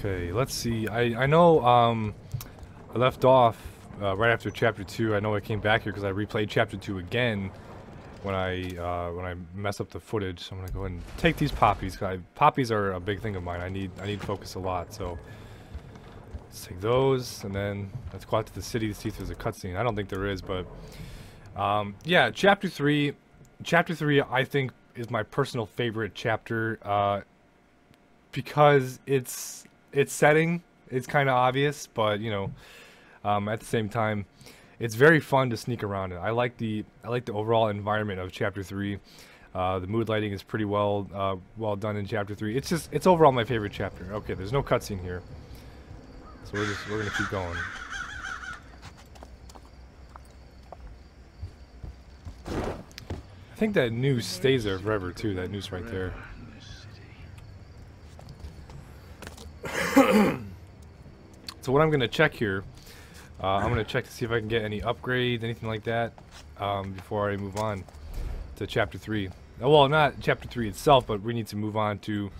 Okay, let's see. I know I left off right after chapter 2. I know I came back here because I replayed chapter 2 again when I mess up the footage. So I'm gonna go ahead and take these poppies. Poppies are a big thing of mine. I need focus a lot. So let's take those, and then let's go out to the city to see if there's a cutscene. I don't think there is, but yeah, chapter 3. Chapter 3, I think, is my personal favorite chapter because its setting is kind of obvious, but you know, at the same time, it's very fun to sneak around in. I like the overall environment of chapter 3. The mood lighting is pretty well done in chapter 3. It's overall my favorite chapter. Okay, there's no cutscene here, so we're gonna keep going. I think that noose stays there forever too. That noose right there. So what I'm gonna check here, I'm gonna check to see if I can get any upgrades, anything like that, before I move on to chapter 3. Well, not chapter 3 itself, but we need to move on to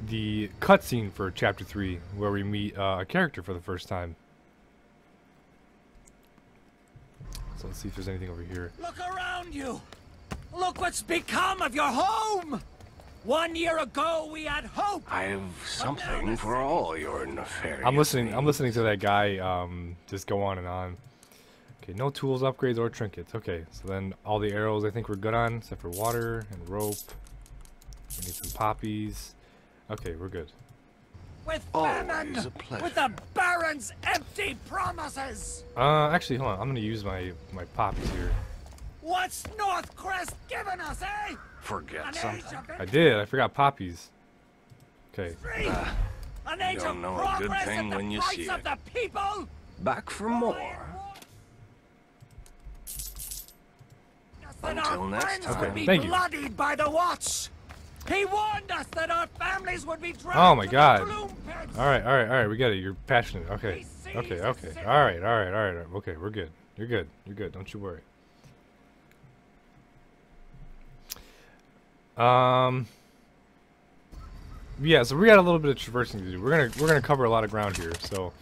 the cutscene for chapter 3, where we meet a character for the first time. So let's see if there's anything over here. Look around you! Look what's become of your home! 1 year ago we had hope! I've something for all your nefarious I'm listening needs. to that guy just go on and on. Okay, no tools, upgrades, or trinkets. Okay, so then all the arrows I think we're good on, except for water and rope. We need some poppies. Okay, we're good. With Always famine! a pleasure. With the Baron's empty promises! Actually, hold on. I'm gonna use my poppies here. What's Northcrest giving us, eh? Forget An something. age of I did. I forgot poppies. Okay. industry? An age of don't know a good progress thing at when the you price see of it. the people? Back for more. That Until our next friends time. would be Thank you. bloodied by the watch. He warned us that our families would be dragged Oh my to God. the gloom pits. All right. We get it. You're passionate. Okay. Okay. All right. Okay, we're good. You're good. Don't you worry. Yeah. So we got a little bit of traversing to do. We're gonna cover a lot of ground here. So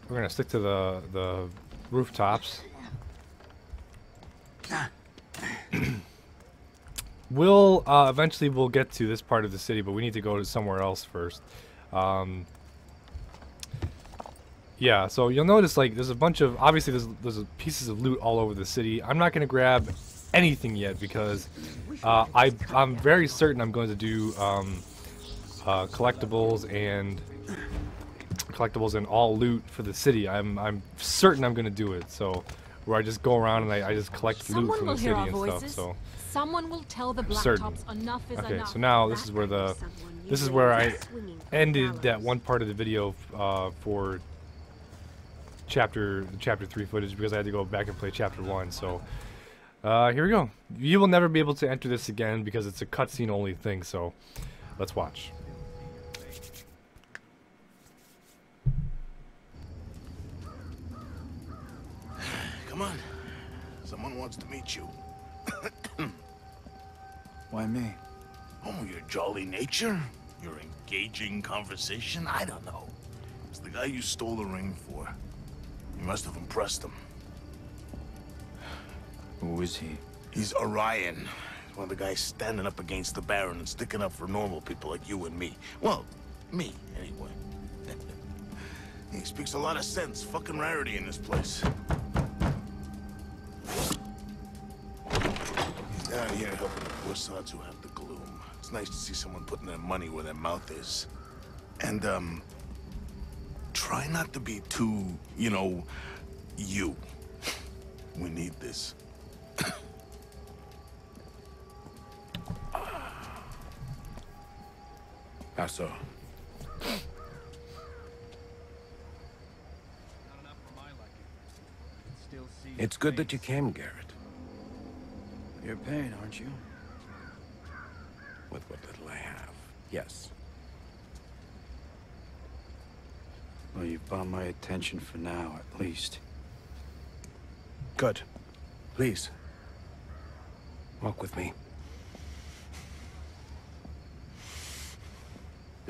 we're gonna stick to the rooftops. We'll eventually we'll get to this part of the city, but we need to go to somewhere else first. Yeah, so you'll notice like there's a bunch of obviously there's pieces of loot all over the city. I'm not gonna grab anything yet because I'm very certain I'm going to do collectibles and all loot for the city. I'm certain I'm gonna do it. So where I just go around and I just collect loot from the city and stuff. So. Someone will tell the Certain. blacktops enough is Okay, enough. so now this is where I ended that one part of the video for chapter 3 footage because I had to go back and play chapter 1. So here we go. You will never be able to enter this again because it's a cutscene only thing. So let's watch. Come on. Someone wants to meet you. Why me? Oh, your jolly nature? Your engaging conversation? I don't know. It's the guy you stole the ring for. You must have impressed him. Who is he? He's Orion. He's one of the guys standing up against the Baron and sticking up for normal people like you and me. Well, me, anyway. He speaks a lot of sense. Fucking rarity in this place. He's down here helping the poor sods who have the gloom. It's nice to see someone putting their money where their mouth is. And, try not to be too, you know, you. We need this. How so? It's good that you came, Garrett. You're paying, aren't you? With what little I have. Yes. Well, you've bought my attention for now, at least. Good. Please. Walk with me.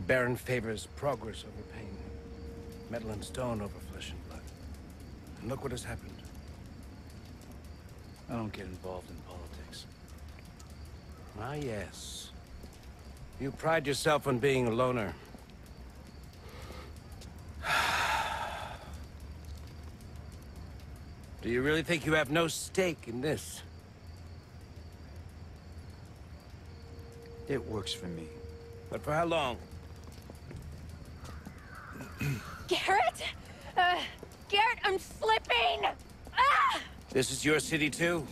Baron favors progress over pain, metal and stone over flesh and blood. And look what has happened. I don't get involved in politics. Ah, yes. You pride yourself on being a loner. Do you really think you have no stake in this? It works for me. But for how long? Garrett? Garrett, I'm slipping! Ah! This is your city too?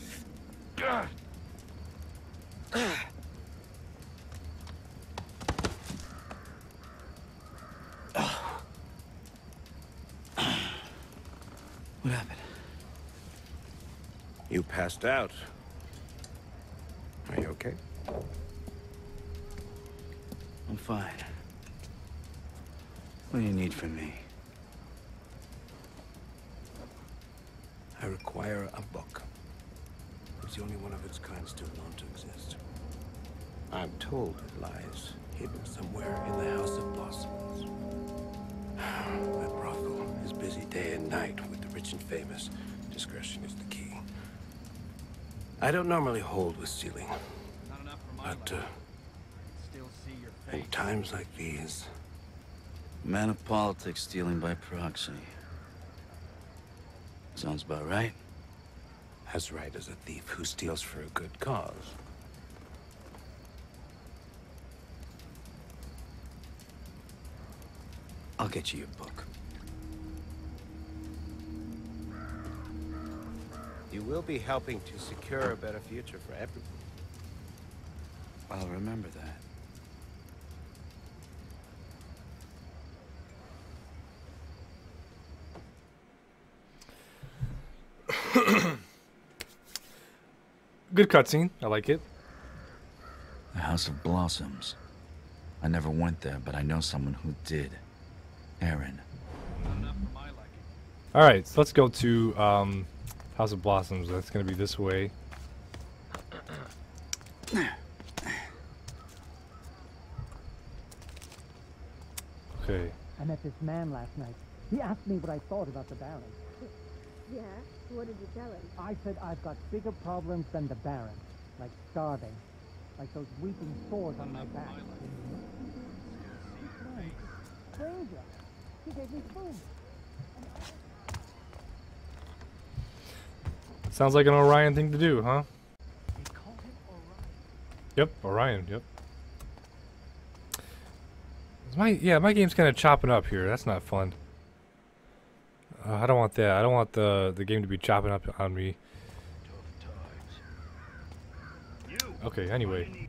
What happened? You passed out. Are you okay? I'm fine. What do you need from me? I require a book. It's the only one of its kind still known to exist. I'm told it lies hidden somewhere in the House of Blossoms. That brothel is busy day and night with the rich and famous. Discretion is the key. I don't normally hold with stealing, but in times like these, Man of politics stealing by proxy. Sounds about right. as right as a thief who steals for a good cause. I'll get you your book. You will be helping to secure a better future for everyone. I'll remember that. Good cutscene. I like it. The House of Blossoms. I never went there, but I know someone who did. Aaron. Alright, so let's go to House of Blossoms. That's going to be this way. Okay. I met this man last night. He asked me what I thought about the Baron. Yeah? What did you tell him? I said I've got bigger problems than the Baron. Like starving. Like those weeping sores on my back. Stranger. He gave me food. Sounds like an Orion thing to do, huh? They called him Orion. Yep, Orion, yep. My game's kind of chopping up here. That's not fun. I don't want that. I don't want the game to be chopping up on me. Okay, anyway.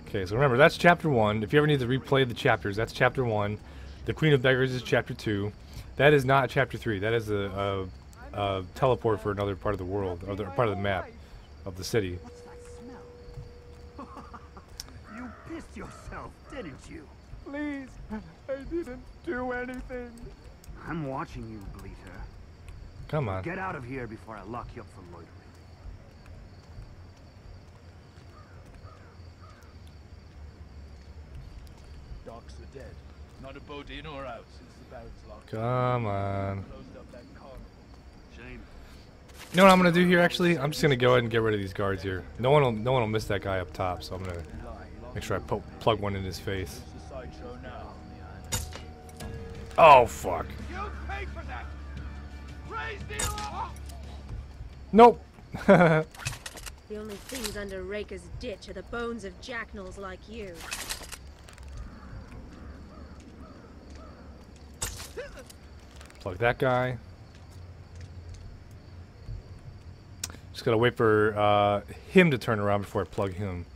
Okay, so remember, that's chapter 1. If you ever need to replay the chapters, that's chapter 1. The Queen of Beggars is chapter 2. That is not chapter 3. That is a teleport for another part of the world, or part of the map of the city. What's that smell? You pissed yourself, didn't you? Please, I didn't do anything. I'm watching you, Bleater. Come on. Get out of here before I lock you up for loitering. Docks are dead. Not a boat in or out since the Baron's locked. Come on. Closed up that carnival. Shame. You know what I'm gonna do here? Actually, I'm just gonna go ahead and get rid of these guards here. No one will miss that guy up top. So I'm gonna make sure I plug one in his face. It's the sideshow now. Oh fuck. You pay for that! Raise the Nope. The only things under Raker's ditch are the bones of jacknals like you. Plug that guy. Just gotta wait for him to turn around before I plug him.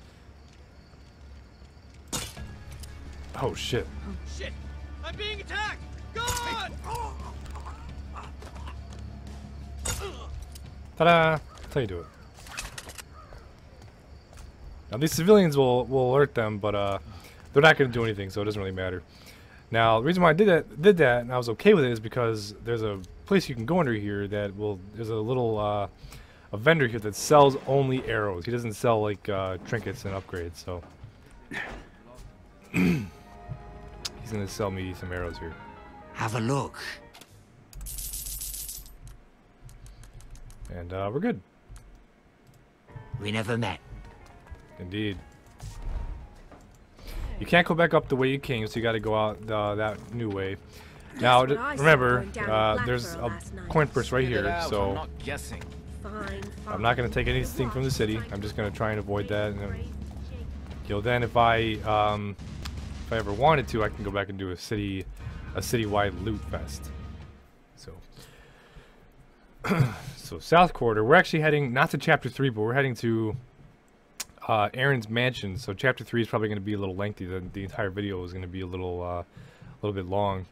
Oh shit. Shit! I'm being attacked! Go on! Ta-da! That's how you do it. Now these civilians will alert them, but they're not gonna do anything, so it doesn't really matter. Now the reason why I did that, and I was okay with it, is because there's a place you can go under here that will. There's a little a vendor here that sells only arrows. He doesn't sell like trinkets and upgrades. So He's gonna sell me some arrows here. Have a look. And we're good. We never met. Indeed. You can't go back up the way you came, so you got to go out that new way. Now, remember, there's a coin purse right here, so I'm not guessing. I'm not going to take anything from the city. I'm just going to try and avoid that. And then if I ever wanted to, I can go back and do a citywide loot fest. So, so South Quarter. We're actually heading not to Chapter 3, but we're heading to Aaron's mansion. So Chapter 3 is probably going to be a little lengthy. The entire video is going to be a little bit long,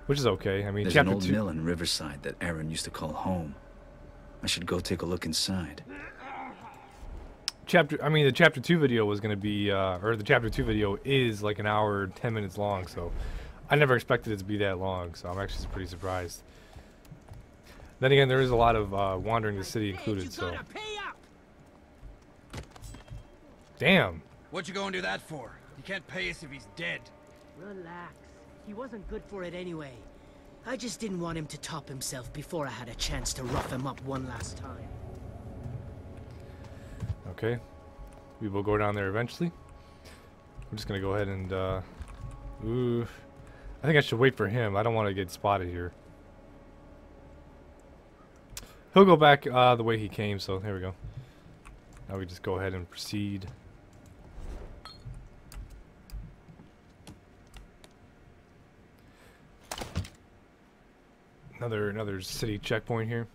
which is okay. I mean, there's Chapter an old 2 mill in Riverside that Aaron used to call home. I should go take a look inside. The Chapter 2 video was going to be, or the Chapter 2 video is like an hour, 10 minutes long. So I never expected it to be that long. So I'm actually pretty surprised. Then again, there is a lot of wandering the city included. So. Damn. What you gonna do that for? He can't pay us if he's dead. Relax. He wasn't good for it anyway. I just didn't want him to top himself before I had a chance to rough him up one last time. Okay. We will go down there eventually. I'm just gonna go ahead and ooh. I think I should wait for him. I don't want to get spotted here. He'll go back the way he came, so there we go. Now we just go ahead and proceed. Another city checkpoint here.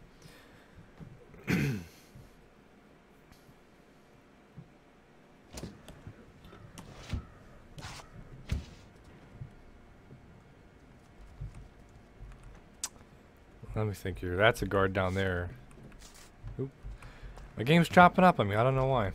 Let me think here. That's a guard down there. Oop. My game's chopping up on me. I don't know why.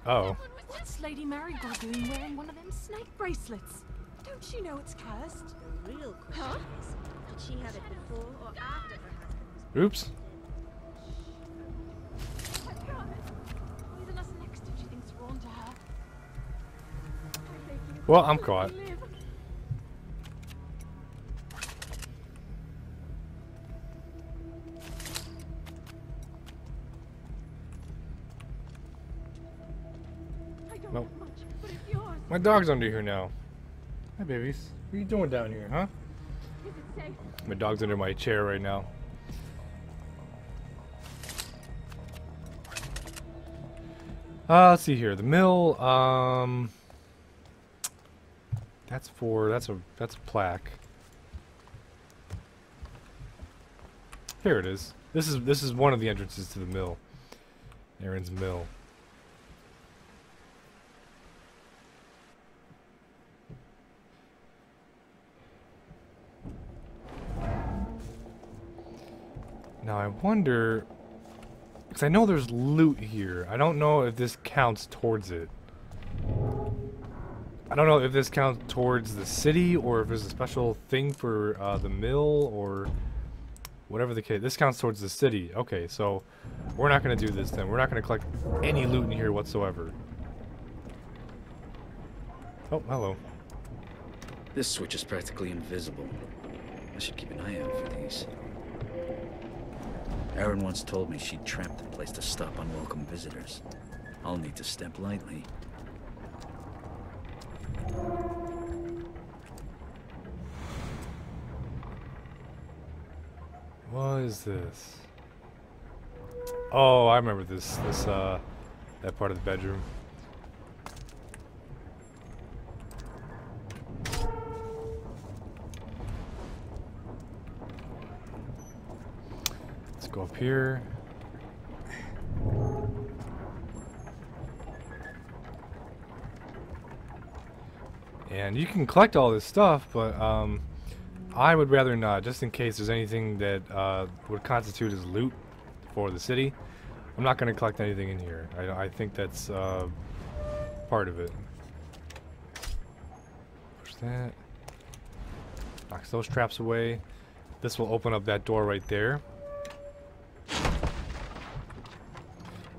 Oh. What's Lady Marigold doing wearing one of them snake bracelets? Don't you know it's cursed? The real question is, did she have it before or after her husband was Oops. Even us next to she thinks we're on to her. Well, I'm caught. Nope. My dog's under here now. Hi, babies. What are you doing down here, huh? My dog's under my chair right now. Let's see here. The mill. That's a plaque. Here it is. This is one of the entrances to the mill. Aaron's mill. Now I wonder, because I know there's loot here. I don't know if this counts towards it. I don't know if this counts towards the city or if there's a special thing for the mill or whatever the case. This counts towards the city. Okay, so we're not going to do this then. We're not going to collect any loot in here whatsoever. Oh, hello. This switch is practically invisible. I should keep an eye out for these. Aaron once told me she'd trapped the place to stop unwelcome visitors. I'll need to step lightly. What is this? Oh, I remember this that part of the bedroom. Let's go up here. And you can collect all this stuff, but I would rather not, just in case there's anything that would constitute as loot for the city. I'm not going to collect anything in here. I think that's part of it. Push that. Knocks those traps away. This will open up that door right there.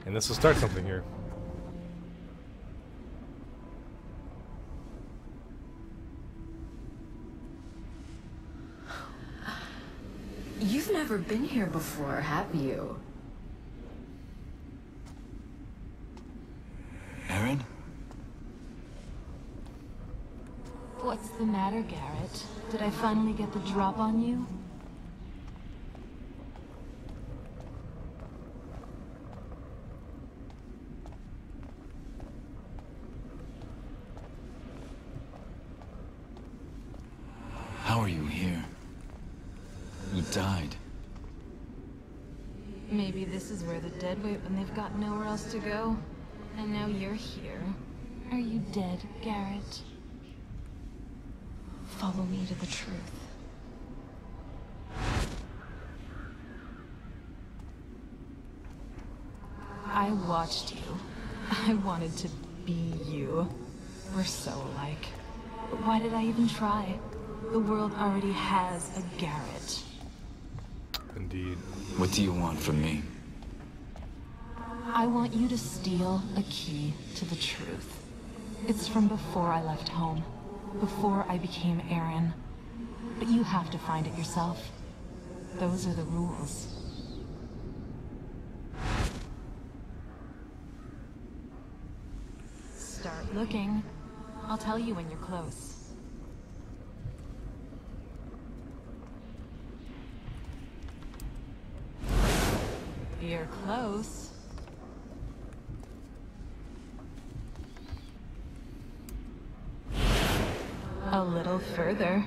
And this will start something here. You've never been here before, have you? Aaron? What's the matter, Garrett? Did I finally get the drop on you? How are you here? You died. Maybe this is where the dead wait when they've got nowhere else to go. And now you're here. Are you dead, Garrett? Follow me to the truth. I watched you. I wanted to be you. We're so alike. But why did I even try? The world already has a Garrett. Indeed. What do you want from me? I want you to steal a key to the truth. It's from before I left home, before I became Aaron. But you have to find it yourself. Those are the rules. Start looking. I'll tell you when you're close. You're close. A little further.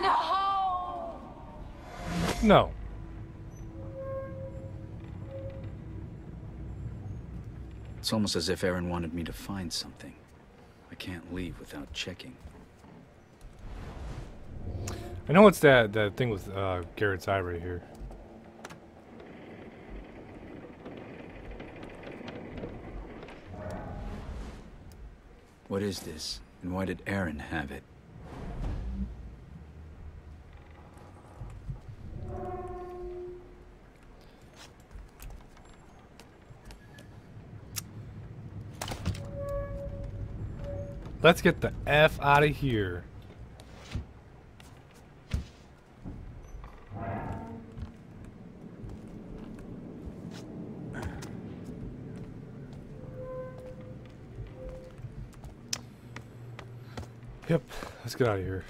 No! No. It's almost as if Aaron wanted me to find something. I can't leave without checking. I know it's that thing with Garrett's eye right here. What is this? And why did Aaron have it? Let's get the F out of here. Yep, let's get out of here.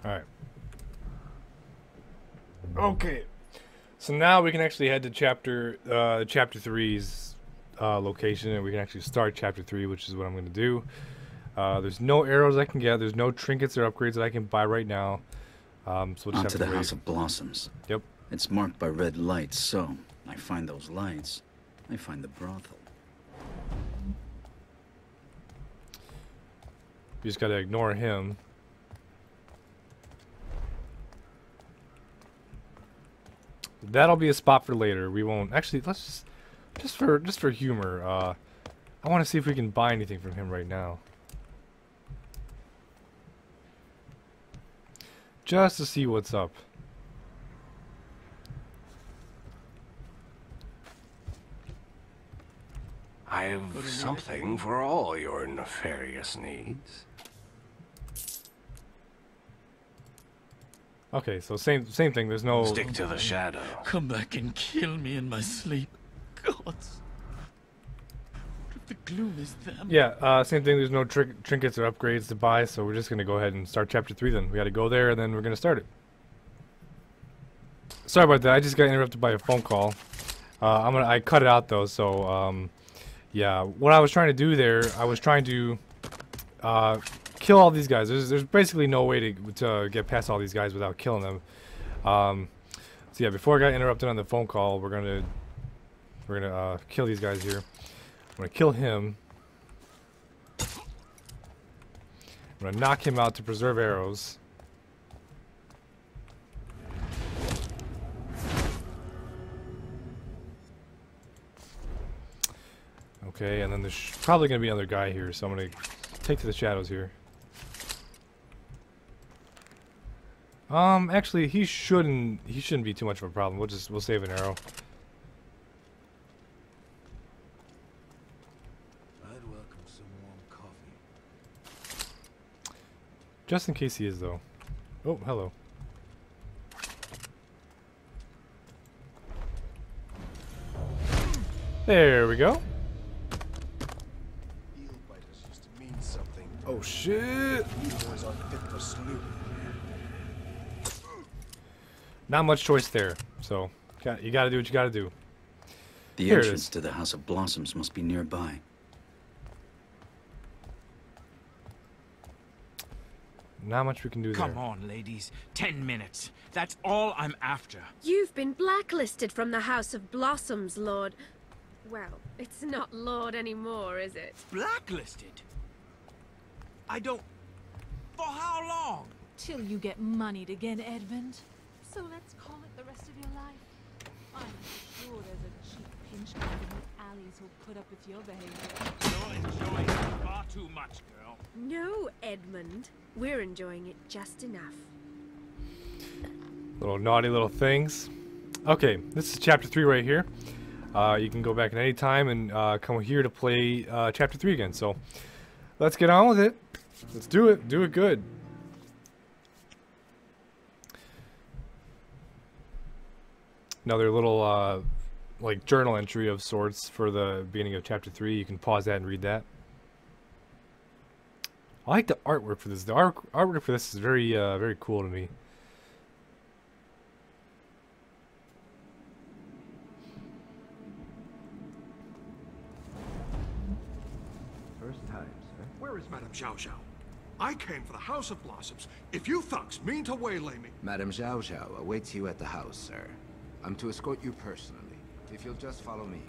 Alright. Okay. So now we can actually head to chapter 3's location, and we can actually start chapter 3, which is what I'm going to do. There's no arrows I can get. There's no trinkets or upgrades that I can buy right now. So we'll just On to the House of Blossoms. Yep. It's marked by red lights, so I find those lights. I find the brothel. You just gotta ignore him. That'll be a spot for later. We won't actually. Let's just for humor. I want to see if we can buy anything from him right now. Just to see what's up. I have something for all your nefarious needs. Okay, so same thing. There's no Stick to the shadow. Come back and kill me in my sleep, gods. If the gloom is them. Yeah, same thing. There's no trinkets or upgrades to buy, so we're just gonna go ahead and start chapter 3. Then we gotta go there, and then we're gonna start it. Sorry about that. I just got interrupted by a phone call. I cut it out though, so yeah. What I was trying to do there, I was trying to kill all these guys. There's basically no way to get past all these guys without killing them. So yeah, before I got interrupted on the phone call, we're gonna kill these guys here. I'm gonna kill him. I'm gonna knock him out to preserve arrows. Okay, and then there's probably gonna be another guy here, so I'm gonna take to the shadows here. Actually, he shouldn't be too much of a problem. We'll save an arrow. I'd welcome some warm coffee. Just in case he is, though. Oh, hello. There we go. Eel biters used to mean something. Oh shit! Boys aren't fit for snoop. Not much choice there. So you gotta do what you gotta do. The Here it entrance is. to the House of Blossoms must be nearby. Not much we can do there. Come on, ladies. 10 minutes. That's all I'm after. You've been blacklisted from the House of Blossoms, Lord. Well, it's not Lord anymore, is it? Blacklisted? I don't... For how long? Till you get moneyed again, Edmund. So let's call it the rest of your life. I'm sure there's a cheap pinch card in the alleys who'll put up with your behavior. You're enjoying it far too much, girl. No, Edmund. We're enjoying it just enough. Little naughty little things. Okay, this is chapter 3 right here. You can go back at any time and come here to play chapter 3 again. So let's get on with it. Let's do it. Do it good. Another little like journal entry of sorts for the beginning of chapter 3. You can pause that and read that. I like the artwork for this. The artwork for this is very very cool to me. First time, sir. Where is Madame Zhao Zhao? I came for the House of Blossoms. If you thugs mean to waylay me... Madame Zhao Zhao awaits you at the house, sir. I'm to escort you personally, if you'll just follow me.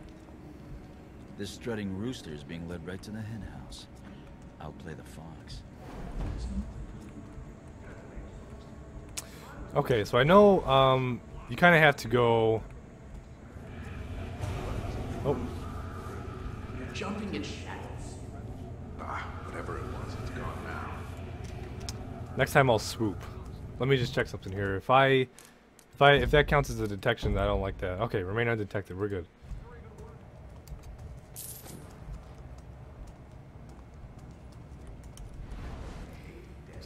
This strutting rooster is being led right to the hen house. I'll play the fox. Okay, so I know you kind of have to go. Oh. Jumping in shadows. Whatever it was, it's gone now. Next time I'll swoop. Let me just check something here. If that counts as a detection, I don't like that. Okay, remain undetected. We're good.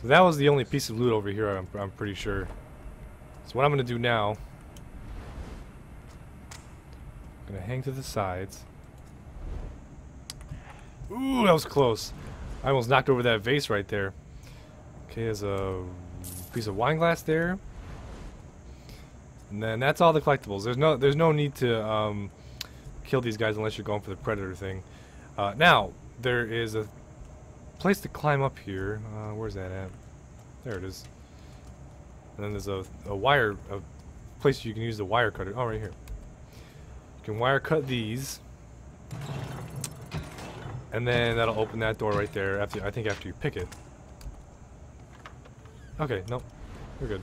So that was the only piece of loot over here, I'm pretty sure. So what I'm going to do now, I'm going to hang to the sides. Ooh, that was close. I almost knocked over that vase right there. Okay, there's a piece of wine glass there. And then that's all the collectibles. There's no need to kill these guys unless you're going for the predator thing. Now, there is a place to climb up here. Where's that at? There it is. And then there's a place you can use the wire cutter. Oh, right here. You can wire cut these. And then that'll open that door right there after, I think after you pick it. Okay, nope. We're good.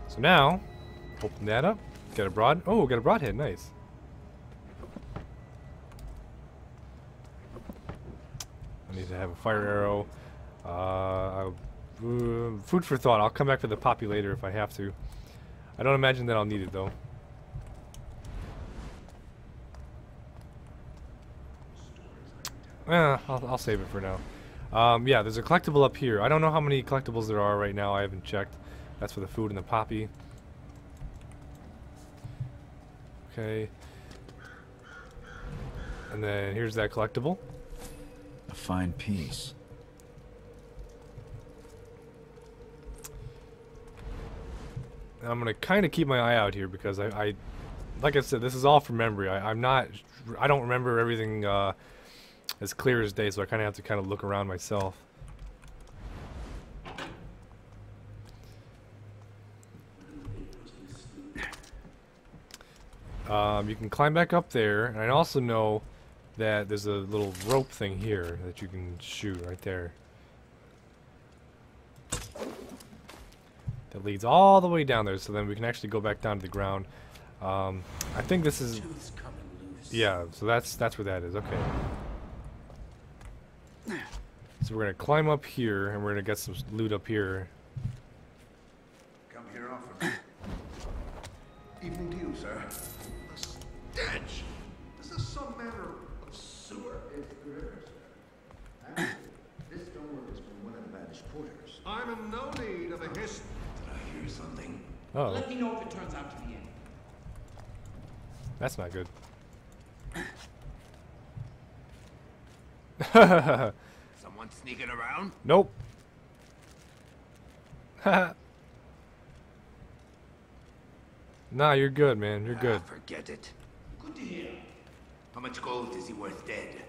So now, open that up. Get a broadhead, nice. I need to have a fire arrow. Food for thought. I'll come back for the poppy later if I have to. I don't imagine that I'll need it though. I'll save it for now. Yeah, there's a collectible up here. I don't know how many collectibles there are right now. I haven't checked. That's for the food and the poppy. Okay. And then here's that collectible. A fine piece. I'm gonna kind of keep my eye out here because I like I said, this is all from memory. I don't remember everything as clear as day, so I kind of have to kind of look around myself. You can climb back up there, and I also know that there's a little rope thing here that you can shoot right there. That leads all the way down there, so then we can actually go back down to the ground. I think this is... Yeah, so that's where that is, okay. So we're gonna climb up here, and we're gonna get some loot up here. Come here often. Evening to you, sir. A stench! Is this some manner of sewer? It's the river, sir. This door is from one of the banished quarters. I'm in no need of a history. Did I hear something? Oh. Let me know if it turns out to be it. That's not good. Someone sneaking around? Nope. Nah, you're good, man. You're good. Forget it. Good to hear. How much gold is he worth dead?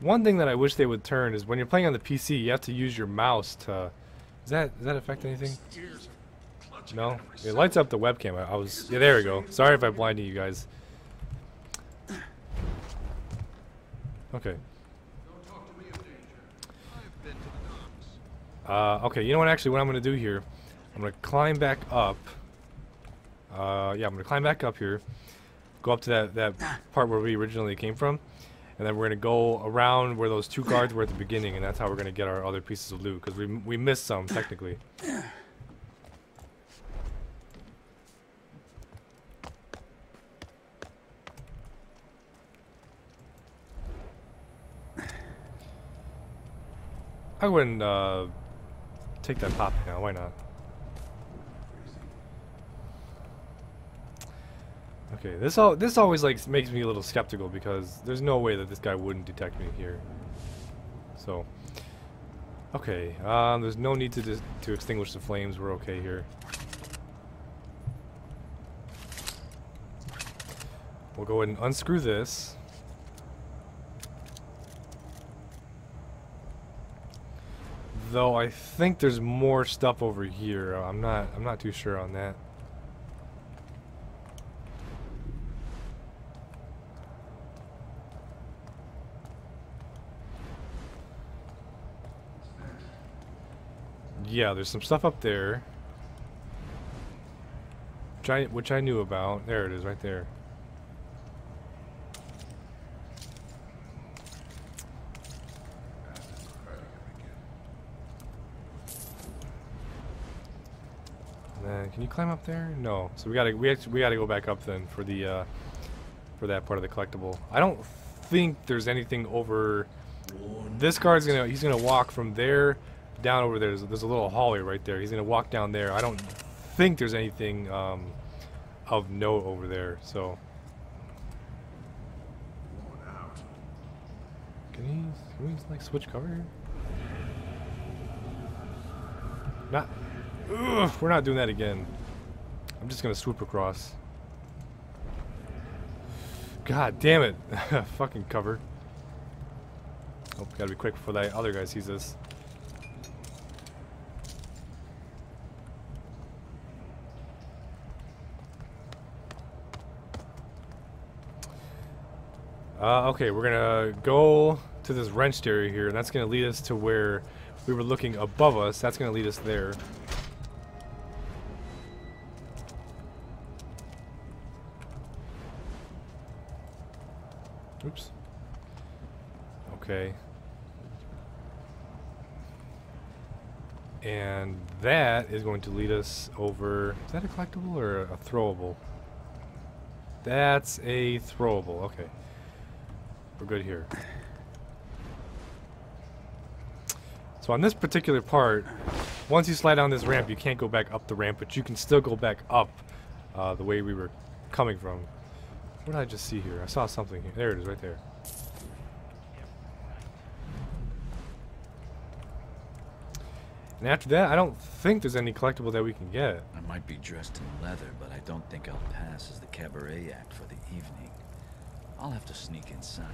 One thing that I wish they would turn is when you're playing on the PC, you have to use your mouse to. Does that affect anything? No. It lights up the webcam. I was. Yeah, there we go. Sorry if I blinded you guys. Okay. Okay, you know what, actually, what I'm going to do here, I'm going to climb back up. Yeah, I'm going to climb back up here, go up to that part where we originally came from, and then we're going to go around where those two guards were at the beginning, and that's how we're going to get our other pieces of loot, because we missed some, technically. I wouldn't, take that pop now, why not? Okay, this always like makes me a little skeptical because there's no way that this guy wouldn't detect me here. So, okay, there's no need to extinguish the flames. We're okay here. We'll go ahead and unscrew this. Though I think there's more stuff over here. I'm not too sure on that. Yeah, there's some stuff up there. Which I knew about. There it is, right there. Can you climb up there? No. So we gotta go back up then for the for that part of the collectible. I don't think there's anything over. This guard's he's gonna walk from there down over there. There's a little hallway right there. He's gonna walk down there. I don't think there's anything of note over there. So can we like switch cover here? Not. Ugh, we're not doing that again. I'm just gonna swoop across. God damn it. Fucking cover. Oh, gotta be quick before that other guy sees us. Okay, we're gonna go to this wrenched area here, and that's gonna lead us to where we were looking above us. That's gonna lead us there. Oops. Okay. And that is going to lead us over... Is that a collectible or a throwable? That's a throwable. Okay. We're good here. So on this particular part, once you slide down this ramp, you can't go back up the ramp, but you can still go back up the way we were coming from. What did I just see here? I saw something here. There it is, right there. And after that, I don't think there's any collectible that we can get. I might be dressed in leather, but I don't think I'll pass as the cabaret act for the evening. I'll have to sneak inside.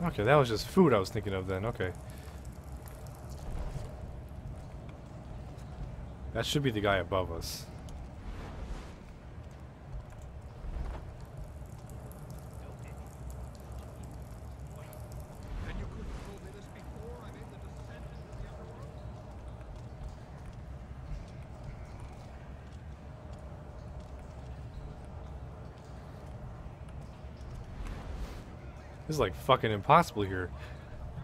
Okay, that was just food I was thinking of then. Okay. That should be the guy above us. This is like fucking impossible here.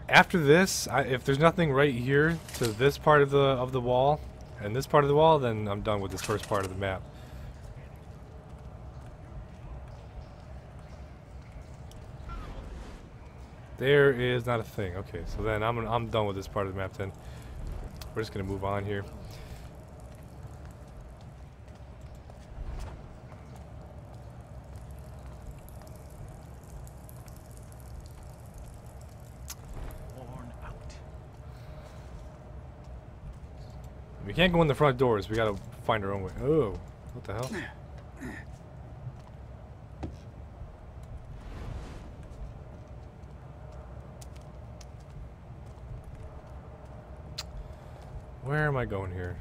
After this, if there's nothing right here to this part of the wall and this part of the wall, then I'm done with this first part of the map. There is not a thing. Okay, so then I'm done with this part of the map. Then we're just gonna move on here. We can't go in the front doors. We gotta find our own way. Oh, what the hell? Where am I going here?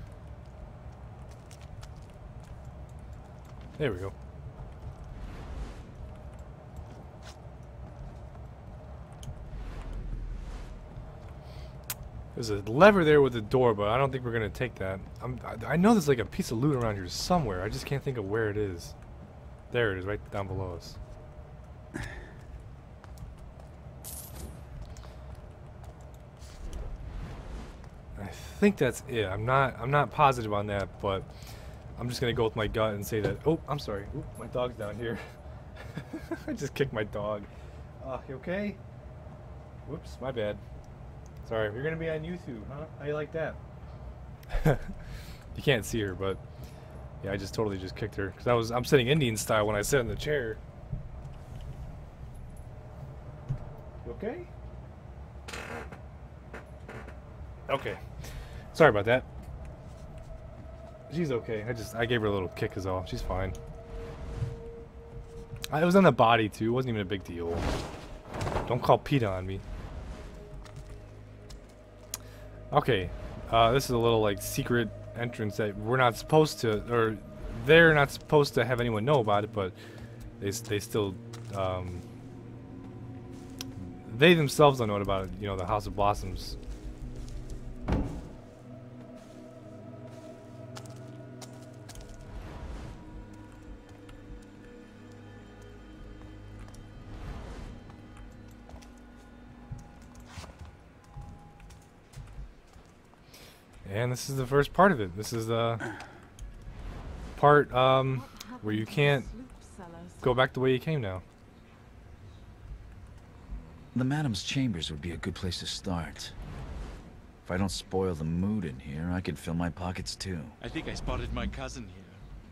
There we go. There's a lever there with the door, but I don't think we're gonna take that. I know there's like a piece of loot around here somewhere. I just can't think of where it is. There it is, right down below us. I think that's it. I'm not positive on that, but I'm just gonna go with my gut and say that. Oh, I'm sorry. Oop, my dog's down here. I just kicked my dog. You okay? Whoops, my bad. Sorry, you're gonna be on YouTube, huh? How you like that? You can't see her, but yeah, I just totally just kicked her because I'm sitting Indian style when I sit in the chair. You okay? Okay. Sorry about that. She's okay. I gave her a little kick is all. She's fine. It was on the body too. It wasn't even a big deal. Don't call PETA on me. Okay, this is a little like secret entrance that we're not supposed to, or they're not supposed to have anyone know about it, but they still, they themselves don't know about it. You know, the House of Blossoms. And this is the first part of it. This is the part where you can't go back the way you came now. The madam's chambers would be a good place to start. If I don't spoil the mood in here, I could fill my pockets too. I think I spotted my cousin here.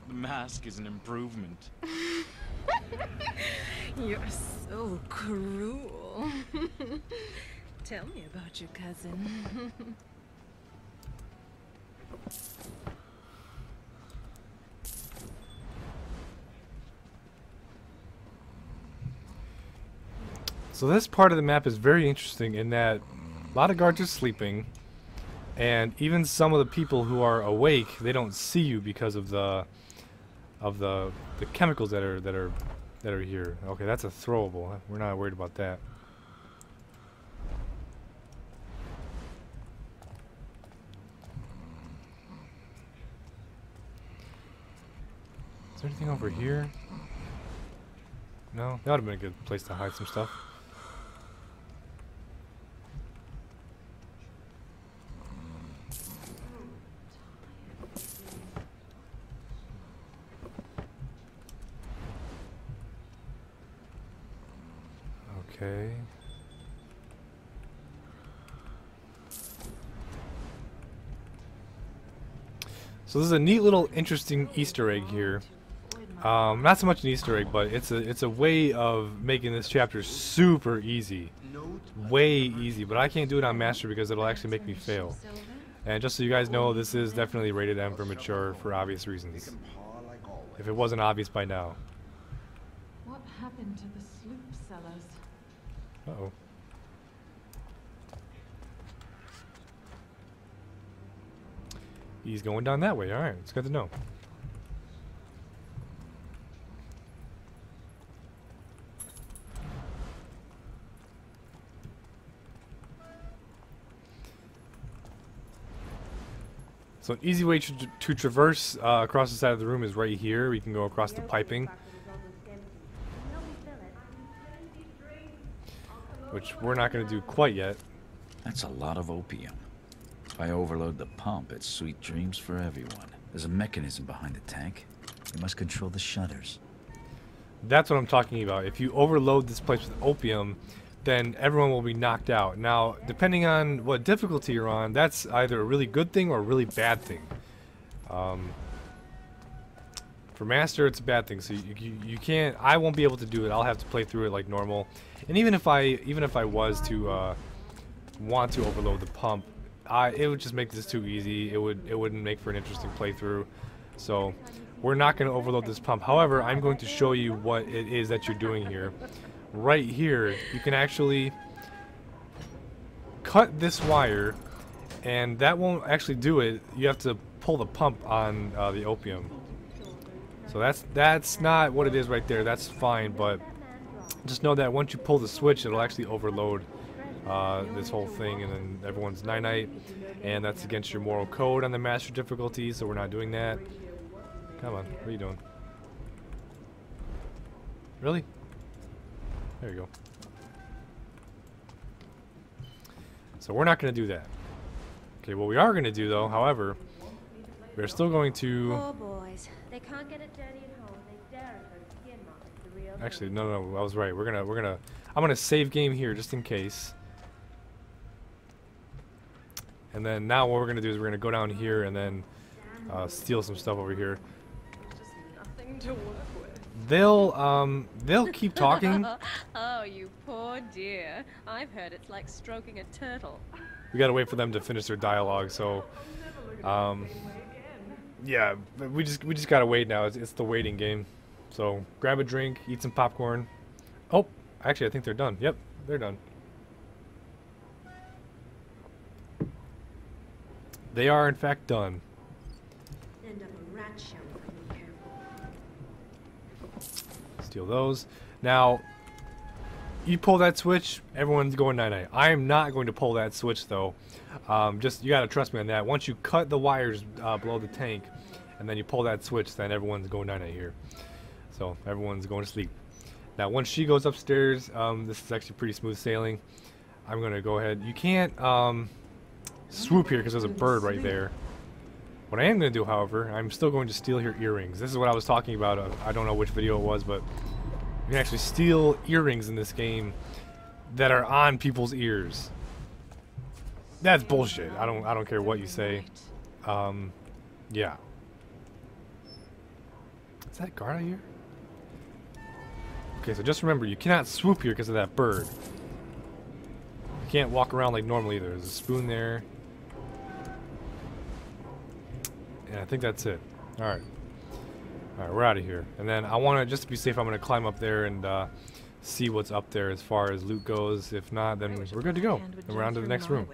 The mask is an improvement. You're so cruel. Tell me about your cousin. So this part of the map is very interesting in that a lot of guards are sleeping, and even some of the people who are awake, they don't see you because of the chemicals that are here. Okay, that's a throwable. We're not worried about that. Is there anything over here? No? That would have been a good place to hide some stuff. Okay. So this is a neat little interesting Easter egg here. Not so much an Easter egg, but it's a way of making this chapter super easy. Way easy, but I can't do it on Master because it'll actually make me fail. And just so you guys know, this is definitely rated M for mature for obvious reasons. If it wasn't obvious by now. What happened to the sloop sellers? Uh-oh. He's going down that way. Alright, it's good to know. So an easy way to traverse across the side of the room is right here. We can go across the piping. which we're not going to do quite yet. That's a lot of opium. If I overload the pump, it's sweet dreams for everyone. There's a mechanism behind the tank. You must control the shutters. That's what I'm talking about. If you overload this place with opium, then everyone will be knocked out. Now, depending on what difficulty you're on, that's either a really good thing or a really bad thing. For Master, it's a bad thing. So you can't. I won't be able to do it. I'll have to play through it like normal. And even if I was to want to overload the pump, it would just make this too easy. It wouldn't make for an interesting playthrough. So we're not going to overload this pump. However, I'm going to show you what it is that you're doing here. Right here, you can actually cut this wire, and that won't actually do it. You have to pull the pump on the opium. So that's not what it is right there. That's fine, but just know that once you pull the switch, it'll actually overload this whole thing, and then everyone's night-night, and that's against your moral code on the master difficulty, so we're not doing that. Come on, what are you doing? Really? There you go. So we're not going to do that. Okay, what we are going to do, though, however, we're still going to... Poor boys. They can't get it dirty at home. They dare for skin marks, the real... Actually, no, I was right. I'm gonna save game here just in case. And then now what we're gonna do is we're gonna go down here and then steal some stuff over here. Just nothing to work with. They'll keep talking. Oh, you poor dear. I've heard it's like stroking a turtle. We gotta wait for them to finish their dialogue. So, yeah, we just gotta wait now. It's the waiting game. So grab a drink, eat some popcorn. Oh, actually, I think they're done. Yep, they're done. They are in fact done. End up a rat shell if you're careful. Steal those. Now, you pull that switch, everyone's going night-night. I am not going to pull that switch though. Just you gotta trust me on that. Once you cut the wires below the tank, and then you pull that switch, then everyone's going night-night here. So everyone's going to sleep. Now, once she goes upstairs, this is actually pretty smooth sailing. I'm gonna go ahead. You can't swoop here because there's a bird right there. What I am gonna do, however, I'm still going to steal her earrings. This is what I was talking about. I don't know which video it was, but you can actually steal earrings in this game that are on people's ears. That's bullshit. I don't care what you say. Yeah. Is that Garrett here? Okay, so just remember, you cannot swoop here because of that bird. You can't walk around like normal either. There's a spoon there. And I think that's it. Alright. Alright, we're out of here. And then I want to, just to be safe, I'm going to climb up there and see what's up there as far as loot goes. If not, then we're good to go. And we're on to the next room.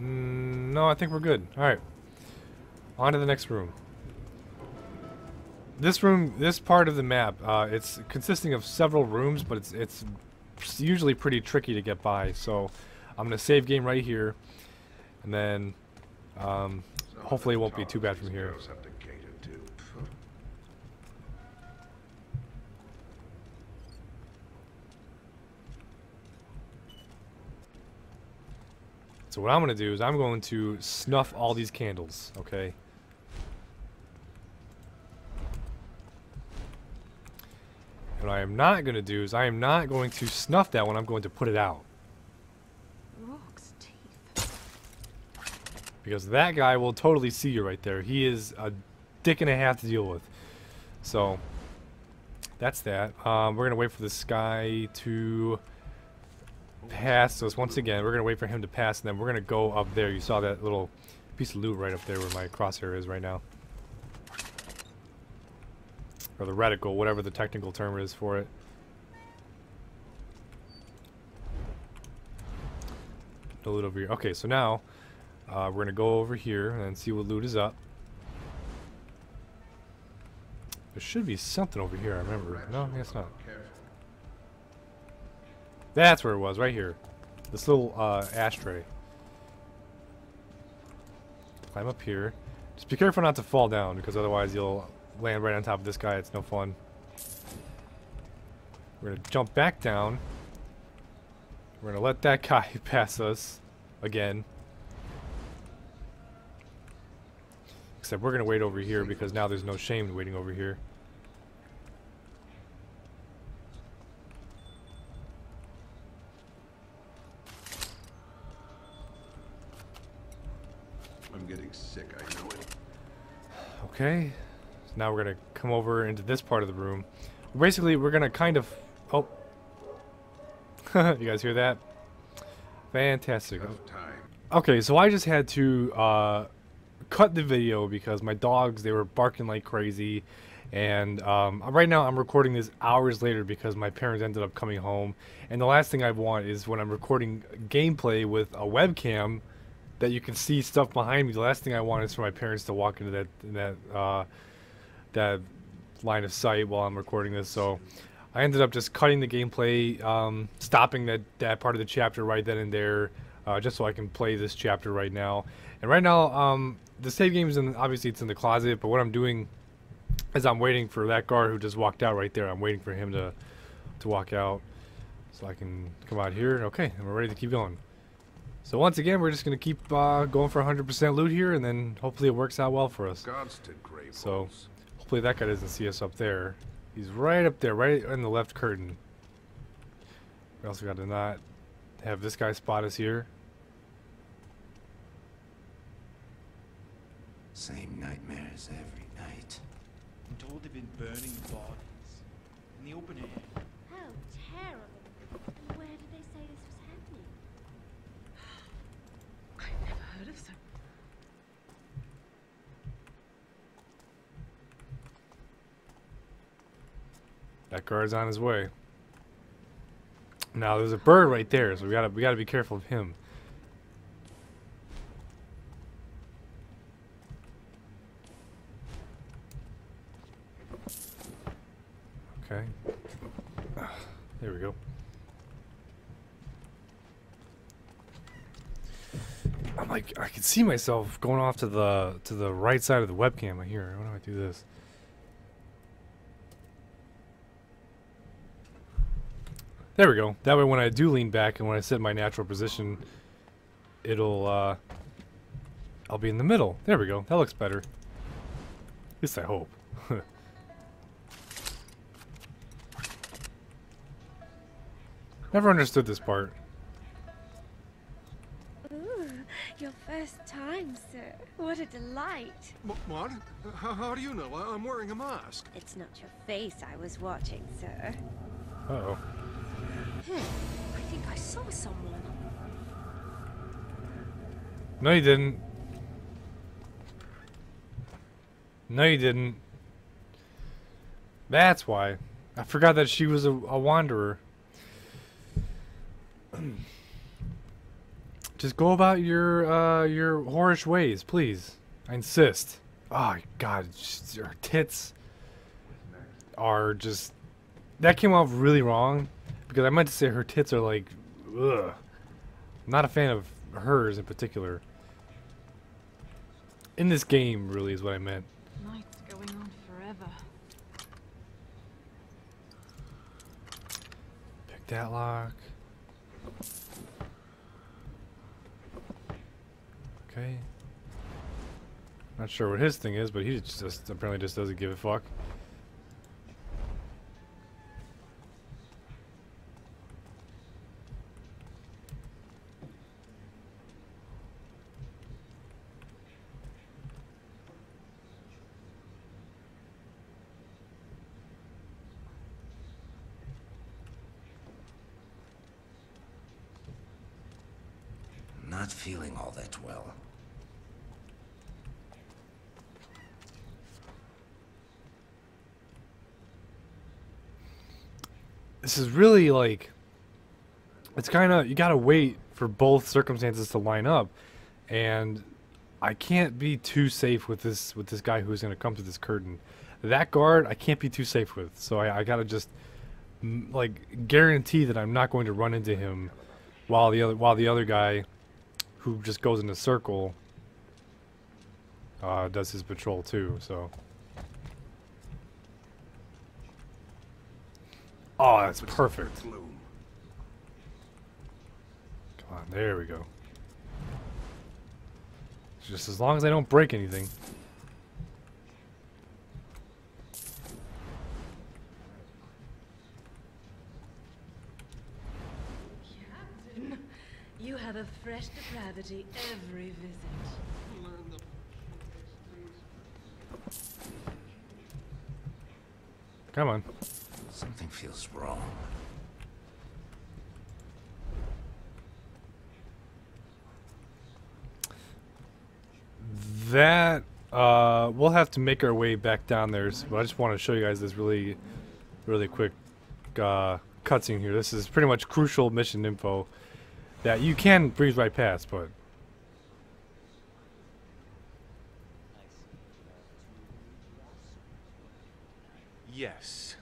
No, I think we're good. Alright. On to the next room. This room, this part of the map, it's consisting of several rooms, but it's usually pretty tricky to get by. So I'm going to save game right here. And then hopefully it won't be too bad from here. So what I'm going to do is I'm going to snuff all these candles, okay? And what I am not going to do is I am not going to snuff that one, I'm going to put it out. Rock's teeth. Because that guy will totally see you right there. He is a dick and a half to deal with. So, that's that. We're going to wait for this guy to pass us once again. We're going to wait for him to pass, and then we're going to go up there. You saw that little piece of loot right up there where my crosshair is right now. Or the reticle, whatever the technical term is for it. No loot over here. Okay, so now we're going to go over here and see what loot is up. There should be something over here, I remember. No, I guess not. That's where it was, right here. This little ashtray. Climb up here. Just be careful not to fall down, because otherwise you'll land right on top of this guy. It's no fun. We're gonna jump back down. We're gonna let that guy pass us again. Except we're gonna wait over here because now there's no shame in waiting over here. I'm getting sick, I know it. Okay. So now we're gonna come over into this part of the room. Basically, we're gonna kind of... Oh. You guys hear that? Fantastic. Okay, so I just had to cut the video because my dogs, they were barking like crazy. And right now I'm recording this hours later because my parents ended up coming home. And the last thing I want is when I'm recording gameplay with a webcam that you can see stuff behind me. The last thing I want is for my parents to walk into that line of sight while I'm recording this. So I ended up just cutting the gameplay, stopping that part of the chapter right then and there, just so I can play this chapter right now. And right now, the save game is obviously it's in the closet, but what I'm doing is I'm waiting for that guard who just walked out right there. I'm waiting for him to walk out so I can come out here. Okay, and we're ready to keep going. So once again, we're just going to keep going for 100% loot here, and then hopefully it works out well for us. So hopefully that guy doesn't see us up there. He's right up there, right in the left curtain. We also got to not have this guy spot us here. Same nightmares every night. I'm told they've been burning bodies in the open air. How terrible. And where did they say this was happening? I've never heard of so. That guard's on his way. Now there's a bird right there, so we gotta be careful of him. Okay. There we go. I'm like, I can see myself going off to the right side of the webcam. I hear. Why do I do this? There we go. That way when I do lean back and when I set my natural position, it'll, I'll be in the middle. There we go. That looks better. At least I hope. Never understood this part. Ooh, your first time, sir. What a delight. What? How do you know? I'm wearing a mask. It's not your face I was watching, sir. Uh-oh. I think I saw someone. No, you didn't. No, you didn't. That's why. I forgot that she was a wanderer. Just go about your whorish ways, please. I insist. Oh, God. Just, her tits are just... That came off really wrong. Because I meant to say her tits are like... Ugh. I'm not a fan of hers in particular. In this game, really, is what I meant. Night's going on forever. Pick that lock. Okay. Not sure what his thing is, but he just apparently just doesn't give a fuck. Not feeling all that well. This is really like, it's kind of, you gotta wait for both circumstances to line up, and I can't be too safe with this guy who's gonna come to this curtain. That guard I can't be too safe with, so I gotta just like guarantee that I'm not going to run into him while the other guy who just goes in a circle does his patrol too, so. Oh, that's perfect. Come on, there we go. Just as long as I don't break anything. Captain, you have a fresh depravity every visit. Come on. Something feels wrong. That we'll have to make our way back down there, but I just want to show you guys this really quick cutscene here. This is pretty much crucial mission info that you can breeze right past, but Yes.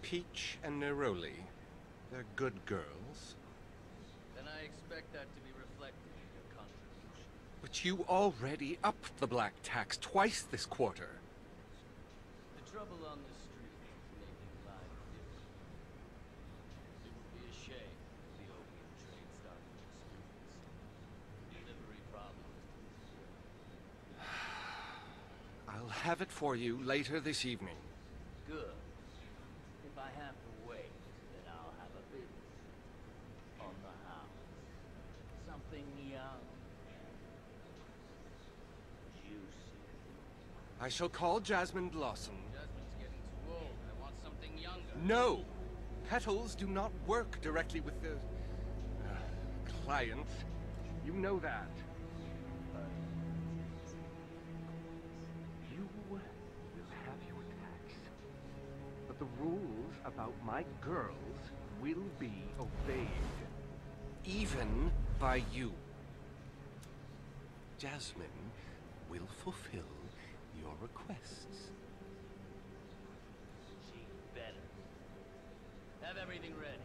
Peach and Neroli. They're good girls. Then I expect that to be reflected in your contribution. But you already upped the black tax twice this quarter. The trouble on the street is making life difficult. It would be a shame if the opium trade started to streets. Delivery problems. I'll have it for you later this evening. Good. If I have to wait, then I'll have a business. On the house. Something young. Juicy. I shall call Jasmine Blossom. Jasmine's getting too old. I want something younger. No! Petals do not work directly with the... clients. You know that. You will have your tax. But the rules about my girls will be obeyed. Even by you. Jasmine will fulfill your requests. She better. Have everything ready.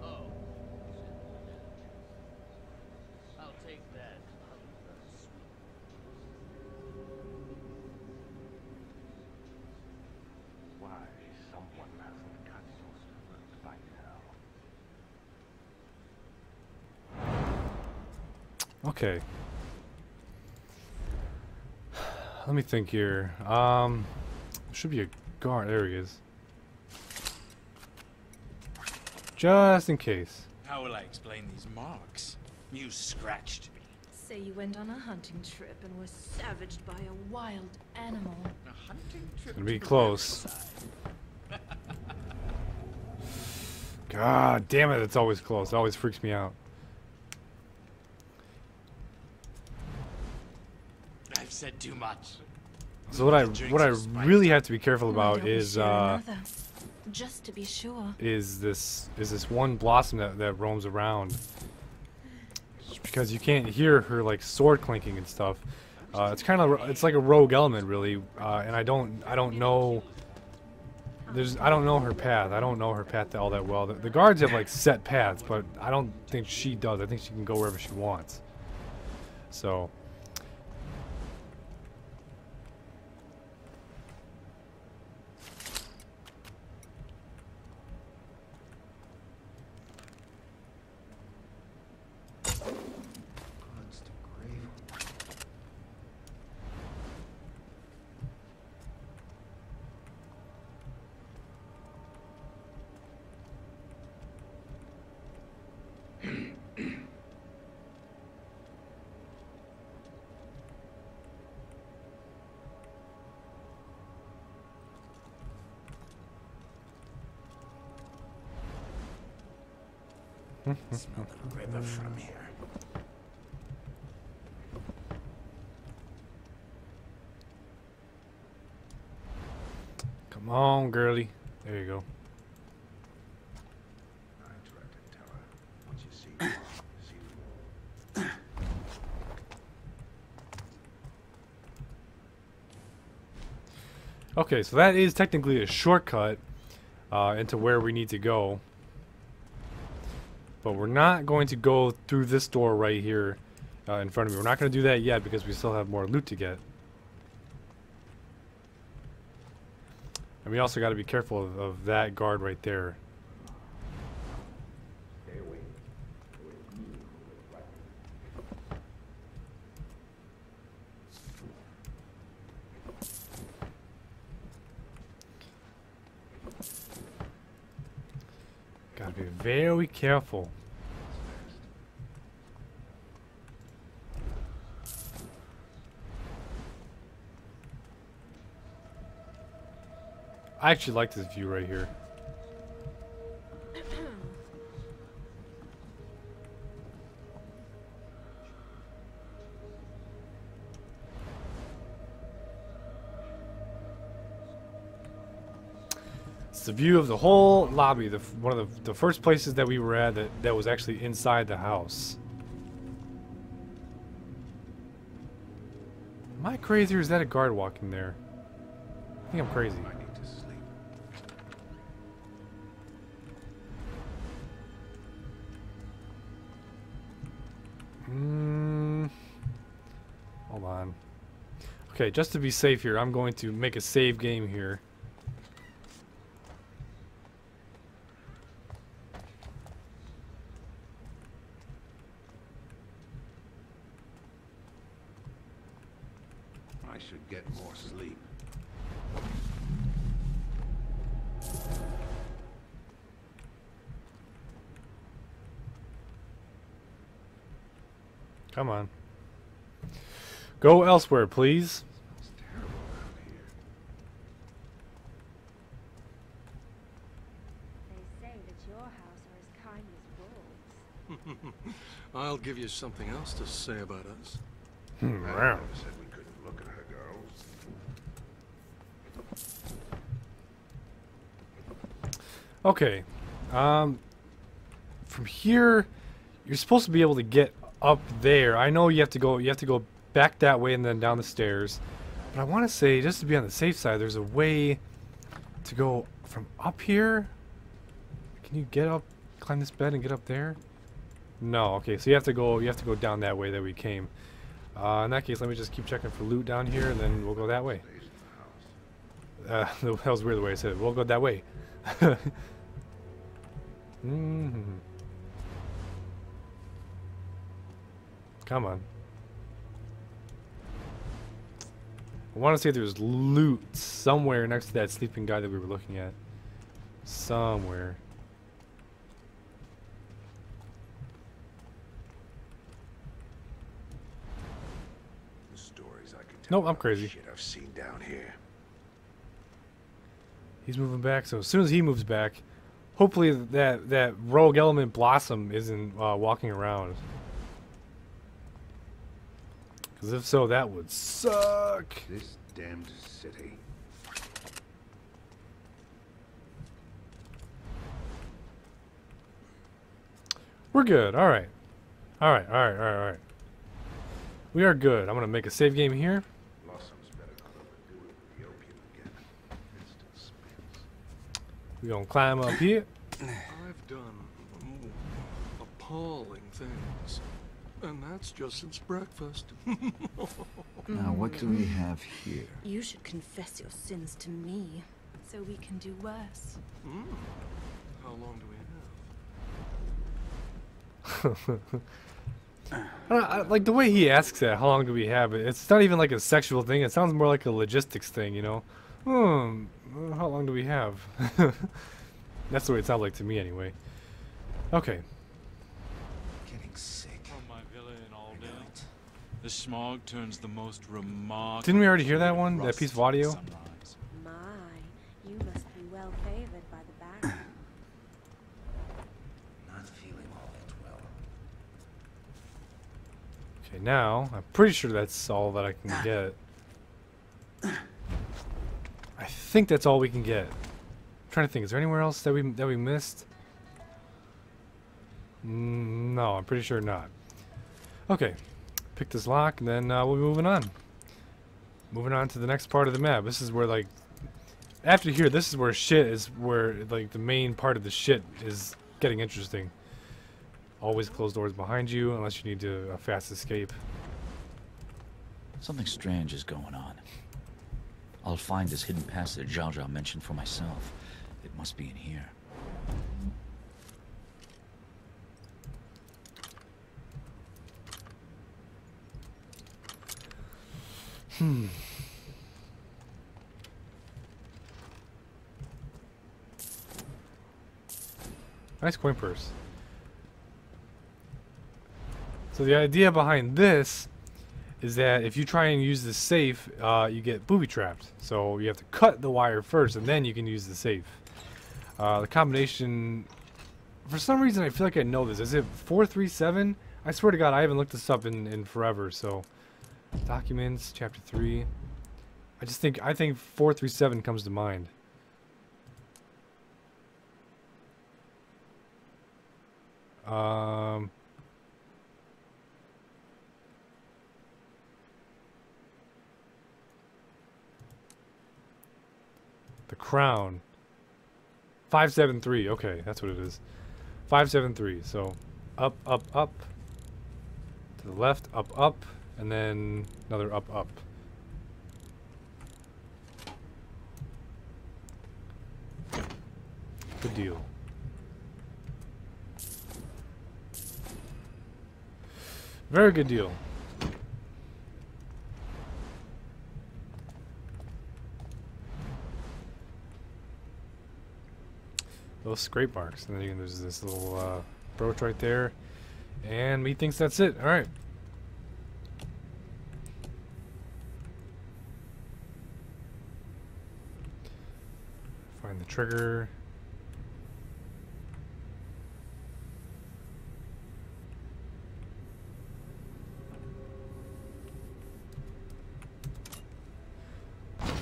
Oh. I'll take that. Why someone hasn't got your throat by now. okay. Let me think here. Should be a guard. There he is. Just in case. How will I explain these marks? You scratched me. Say you went on a hunting trip and were savaged by a wild animal. A hunting trip Gonna be to the close. riverside. God damn it! It's always close. It always freaks me out. I've said too much. So what I really have to be careful about is just to be sure. is this one blossom that roams around, because you can't hear her like sword clinking and stuff. It's kind of like a rogue element really, and I don't know. I don't know her path. I don't know her path all that well. The guards have like set paths, but I don't think she does. I think she can go wherever she wants. So. Smell the river from here. Come on, girly. There you go. Okay, so that is technically a shortcut into where we need to go. But we're not going to go through this door right here. in front of me. We're not going to do that yet because we still have more loot to get. And we also got to be careful of that guard right there. Gotta be very careful. I actually like this view right here. It's the view of the whole lobby. One of the first places that we were at that was actually inside the house. Am I crazy or is that a guard walking there? I think I'm crazy. Hold on. Okay, just to be safe here, I'm going to make a save game here. I should get more sleep. Come on. Go elsewhere, please. It's terrible around here. They say that your house are as kind as wolves. I'll give you something else to say about us. Wow. Said we couldn't look at her girls. Okay. From here, you're supposed to be able to get up there. I know you have to go back that way and then down the stairs. But I want to say, just to be on the safe side, there's a way to go from up here. Can you get up, climb this bed and get up there? No. Okay, so you have to go down that way that we came. In that case, let me just keep checking for loot down here, and then we'll go that way. That was weird the way I said it. We'll go that way. Come on. I want to say there's loot somewhere next to that sleeping guy that we were looking at. Somewhere. The stories I could tell. Nope, I'm crazy. Shit I've seen down here. He's moving back, so as soon as he moves back, hopefully that rogue element Blossom isn't walking around. Because if so, that would suck. This damned city. We're good. All right. All right. All right. All right. All right. We are good. I'm gonna make a save game here. We're gonna climb up here. I've done appalling things. And that's just since breakfast. Now, what do we have here? You should confess your sins to me, so we can do worse. How long do we have? Like the way he asks that, how long do we have? It's not even like a sexual thing. It sounds more like a logistics thing, you know? How long do we have? That's the way it sounds like to me anyway. Okay. Getting sick. From my villa in Alden, the smog turns the most remarkable. Didn't we already hear that one? That piece of audio? My, you must be well favored by the Baron. Not feeling all that well. Okay, now I'm pretty sure that's all that I can get. I think that's all we can get. I'm trying to think, is there anywhere else that we missed? No, I'm pretty sure not. Okay, pick this lock, and then we'll be moving on. Moving on to the next part of the map. This is where, like, after here, this is where shit is, where, like, the main part of the shit is getting interesting. Always close doors behind you unless you need to a fast escape. Something strange is going on. I'll find this hidden passage Zhao Zhao mentioned for myself. It must be in here. Nice coin purse. So the idea behind this is that if you try and use the safe, you get booby-trapped. So you have to cut the wire first, and then you can use the safe. The combination... For some reason, I feel like I know this. Is it 437? I swear to God, I haven't looked this up in forever, so... Documents, Chapter 3... I think 437 comes to mind. The crown. 573. Okay, that's what it is. 573. So up, up, up. To the left, up, up, and then another up, up. Good deal. Very good deal. Those scrape marks, and then there's this little brooch right there, and me thinks that's it. All right. Find the trigger.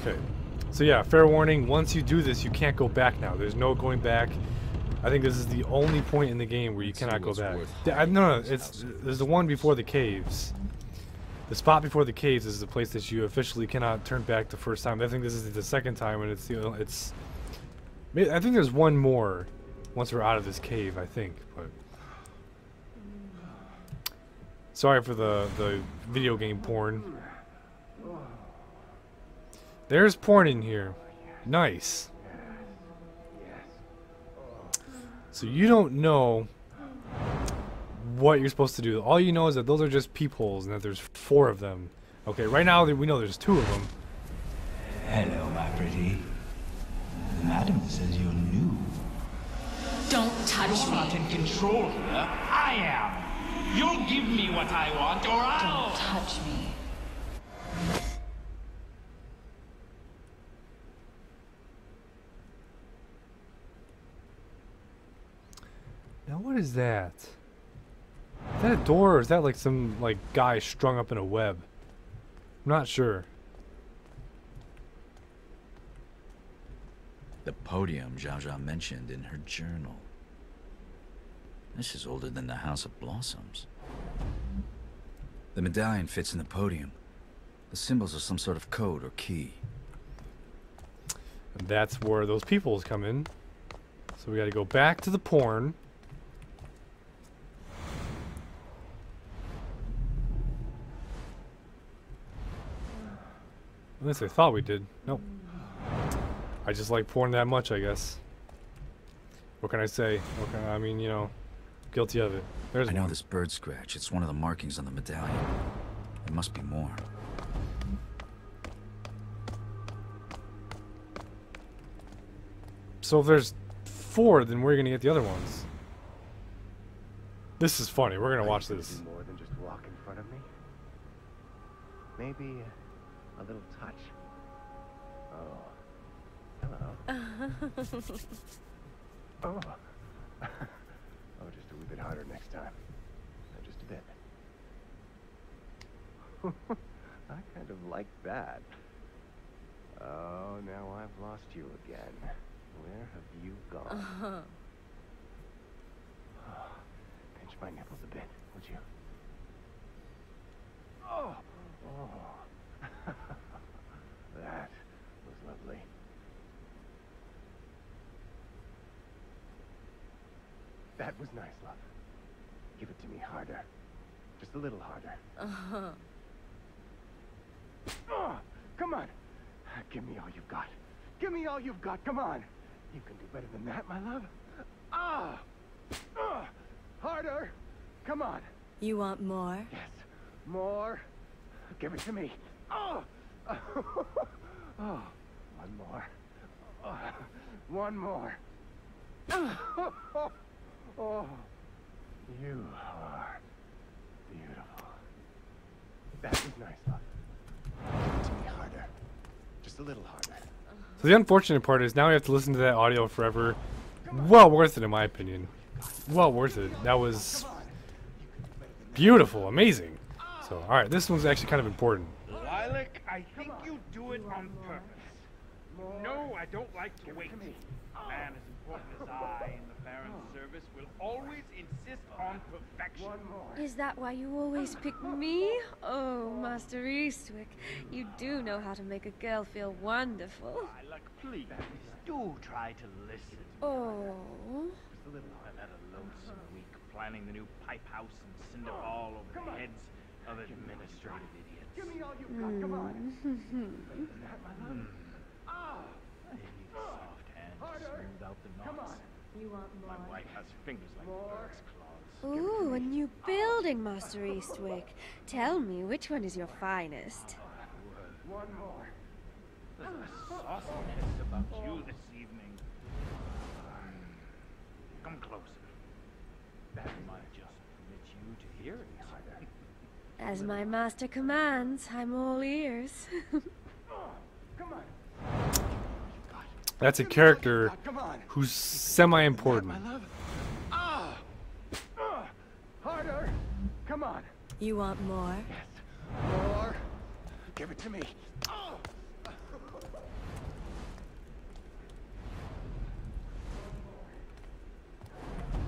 Okay, so yeah, fair warning, once you do this, you can't go back now. There's no going back. I think this is the only point in the game where you cannot go back. No, there's the one before the caves. The spot before the caves is the place that you officially cannot turn back the first time. I think this is the second time, and I think there's one more once we're out of this cave, I think, but... Sorry for the video game porn. There's porn in here. Nice. So you don't know what you're supposed to do. All you know is that those are just peepholes and that there's 4 of them. Okay, right now we know there's 2 of them. Hello, my pretty. The madam says you're new. Don't touch me. You're not in control here. I am. You'll give me what I want, or I'll... Don't touch me. Now what is that? Is that a door, or is that like some guy strung up in a web? I'm not sure. The podium Zhao Zhao mentioned in her journal. This is older than the House of Blossoms. The medallion fits in the podium. The symbols are some sort of code or key. And that's where those peoples come in. So we gotta go back to the porn. At least I thought we did. Nope. I just like porn that much, I guess. What can I say? I mean, you know, guilty of it. There's I know this bird scratch. It's one of the markings on the medallion. There must be more. So if there's 4, then where are you gonna get the other ones? This is funny. We're gonna watch this. More than just walk in front of me. Maybe a little touch. Oh. Hello. Oh. Oh, just a wee bit harder next time. Just a bit. I kind of like that. Oh, now I've lost you again. Where have you gone? Oh, pinch my nipples a bit, would you? Oh! Oh. That was lovely. That was nice, love. Give it to me harder. Just a little harder. Come on. Give me all you've got. Give me all you've got. Come on. You can do better than that, my love. Harder. Come on. You want more? Yes. More. Give it to me. Oh, one more. One more. Oh, you are beautiful. That was nice, love. Give it to me harder. Just a little harder. So the unfortunate part is now we have to listen to that audio forever. Well worth it in my opinion. Well worth it. That was beautiful, amazing. So, alright, this one's actually kind of important. Lilac, I think you do it on purpose. No, I don't like to wait. A man as important as I in the Baron's service will always insist on perfection. Is that why you always pick me? Oh, Master Eastwick, you do know how to make a girl feel wonderful. Lilac, please, do try to listen. Oh. I've had a lonesome week planning the new pipe house and cinder ball over the heads of administrative idiots. Give me all you've got. Come on. I need a soft hand to smooth out the knots. You want more? My wife has fingers like bird's claws. Ooh, a new building, Master Eastwick. Tell me, which one is your finest? One more. There's a sauciness about you this evening. Come closer. That might just permit you to hear it. As my master commands, I'm all ears. Come on. That's a character who's semi-important. Harder. Come on. You want more? Yes. More. Give it to me.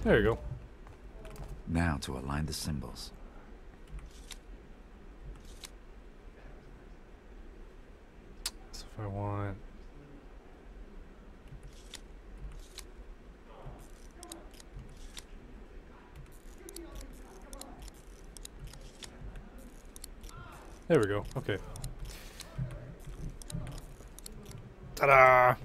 There you go. Now to align the symbols. So if I want... There we go. Okay. Ta-da!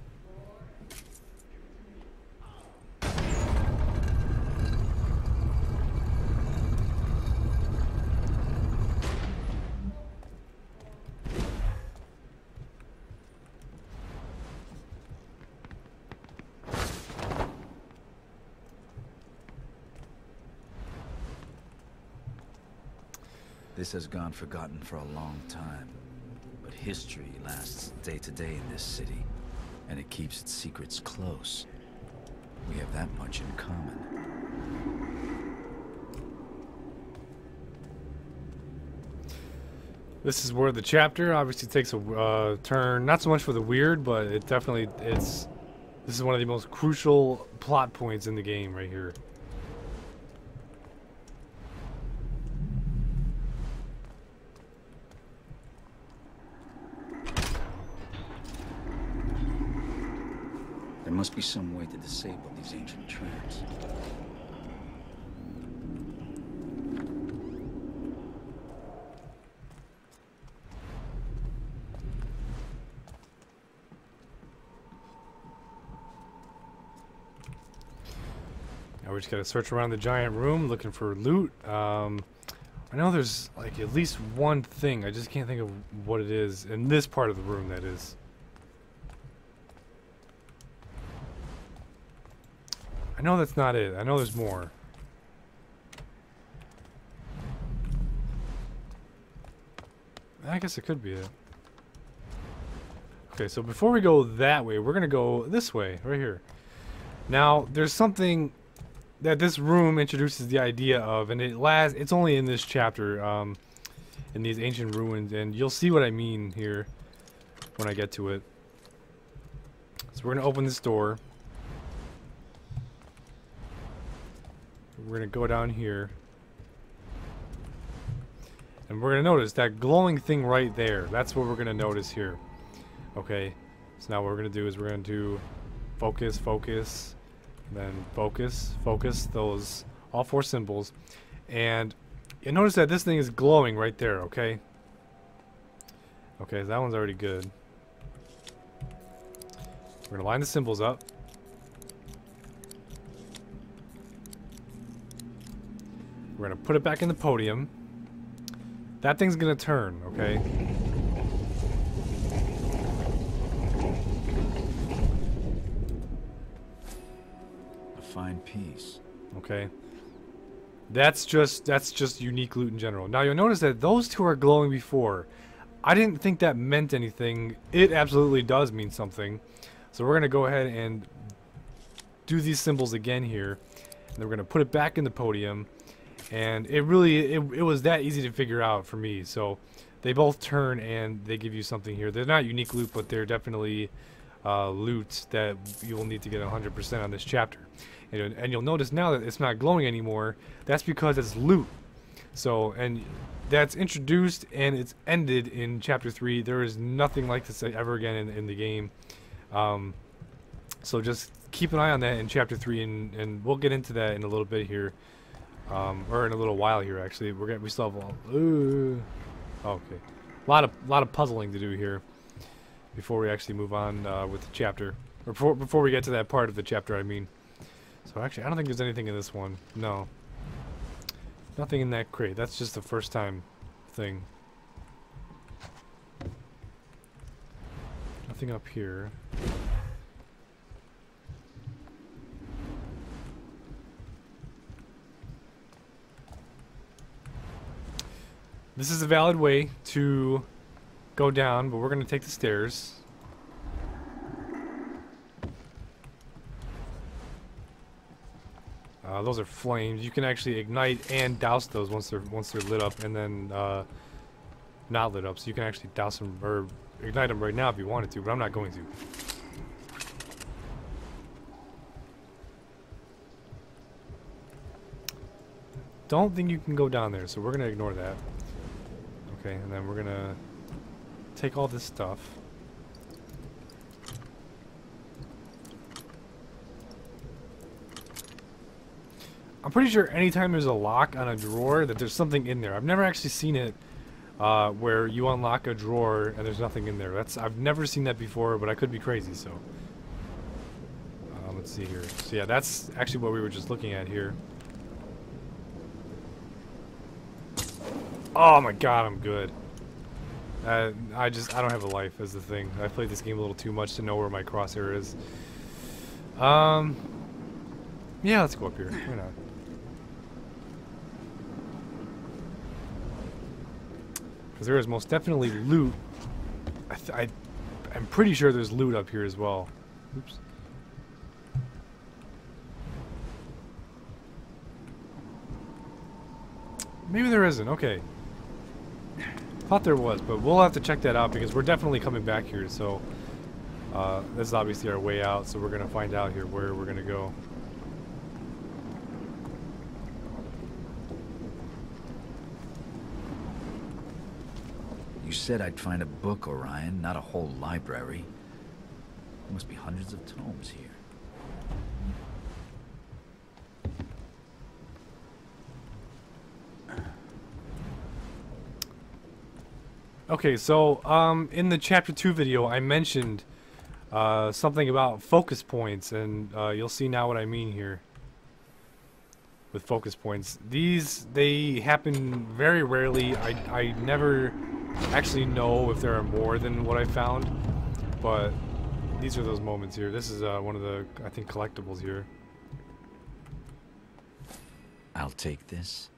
This has gone forgotten for a long time, but history lasts day to day in this city, and it keeps its secrets close. We have that much in common. This is where the chapter obviously takes a turn, not so much for the weird, but it definitely, this is one of the most crucial plot points in the game right here. There must be some way to disable these ancient traps. Now we just gotta search around the giant room looking for loot. I know there's like at least one thing. I just can't think of what it is in this part of the room, that is. I know that's not it. I know there's more. I guess it could be it. Okay, so before we go that way, we're gonna go this way, right here. Now, there's something that this room introduces the idea of, and it's only in this chapter, in these ancient ruins, and you'll see what I mean here when I get to it. So we're gonna open this door. We're gonna go down here, and we're gonna notice that glowing thing right there. That's what we're gonna notice here. Okay, so now what we're gonna do is we're gonna do focus, focus, then focus, focus those all four symbols, And you notice that this thing is glowing right there, okay? Okay, that one's already good. We're gonna line the symbols up. We're gonna put it back in the podium. That thing's gonna turn, okay? A fine piece. Okay. That's just unique loot in general. Now you'll notice that those two are glowing before. I didn't think that meant anything. It absolutely does mean something. So we're gonna go ahead and do these symbols again here. And then we're gonna put it back in the podium. And it was that easy to figure out for me. So they both turn and they give you something here. They're not unique loot, but they're definitely loot that you will need to get 100% on this chapter. And you'll notice now that it's not glowing anymore. That's because it's loot. So, and that's introduced and it's ended in chapter 3. There is nothing like this ever again in the game. So just keep an eye on that in chapter 3, and we'll get into that in a little bit here. Or in a little while here, actually. We still have okay. A lot of puzzling to do here before we actually move on with the chapter, or before we get to that part of the chapter, I mean. So actually, I don't think there's anything in this one. No, nothing in that crate. That's just the first time thing. Nothing up here. This is a valid way to go down, but we're going to take the stairs. Those are flames. You can actually ignite and douse those once they're lit up, and then not lit up. So you can actually douse them or ignite them right now if you wanted to, but I'm not going to. Don't think you can go down there, so we're going to ignore that. Okay, and then we're gonna take all this stuff. I'm pretty sure anytime there's a lock on a drawer that there's something in there. I've never actually seen it where you unlock a drawer and there's nothing in there. I've never seen that before, but I could be crazy, so. Let's see here. So yeah, that's actually what we were just looking at here. Oh my god, I'm good. I don't have a life as the thing. I played this game a little too much to know where my crosshair is. Yeah, let's go up here. Why not? Because there is most definitely loot. I'm pretty sure there's loot up here as well. Oops. Maybe there isn't. Okay. Thought there was, but we'll have to check that out because we're definitely coming back here. So this is obviously our way out. So we're gonna find out here where we're gonna go. You said I'd find a book, Orion, not a whole library. There must be hundreds of tomes here. Okay, so in the chapter 2 video I mentioned something about focus points, and you'll see now what I mean here with focus points. They happen very rarely. I never actually know if there are more than what I found, but these are those moments here. This is one of the, I think, collectibles here. I'll take this.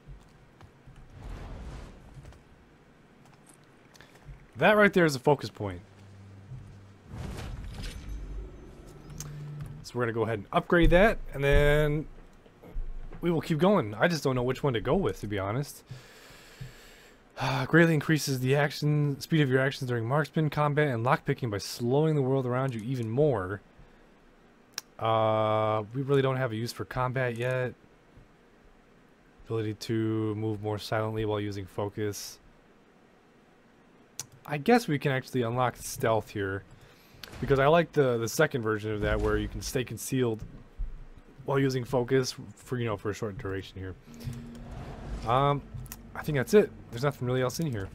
That right there is a focus point. So we're going to go ahead and upgrade that, and then we will keep going. I just don't know which one to go with, to be honest. Greatly increases the speed of your actions during marksman, combat, and lockpicking by slowing the world around you even more. We really don't have a use for combat yet. Ability to move more silently while using focus. I guess we can actually unlock stealth here, because I like the second version of that, where you can stay concealed while using focus for, you know, for a short duration here. I think that's it. There's nothing really else in here.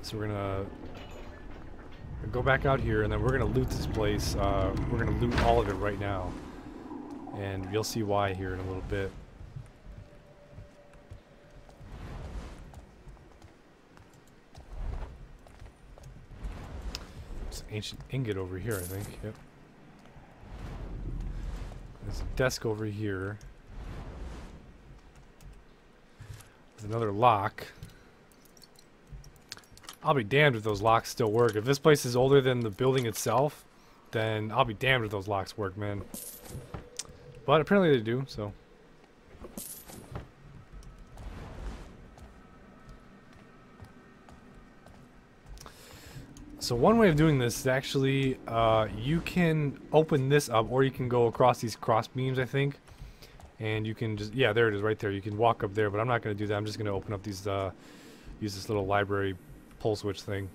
So we're gonna go back out here, and then we're gonna loot this place. We're gonna loot all of it right now, and you'll see why here in a little bit. There's an ancient ingot over here, I think. Yep. There's a desk over here. There's another lock. I'll be damned if those locks still work. If this place is older than the building itself, then I'll be damned if those locks work, man. But apparently they do, so. So one way of doing this is actually, you can open this up, or you can go across these cross beams, I think. And you can just, yeah, there it is right there. You can walk up there, but I'm not going to do that. I'm just going to open up these, use this little library pull switch thing.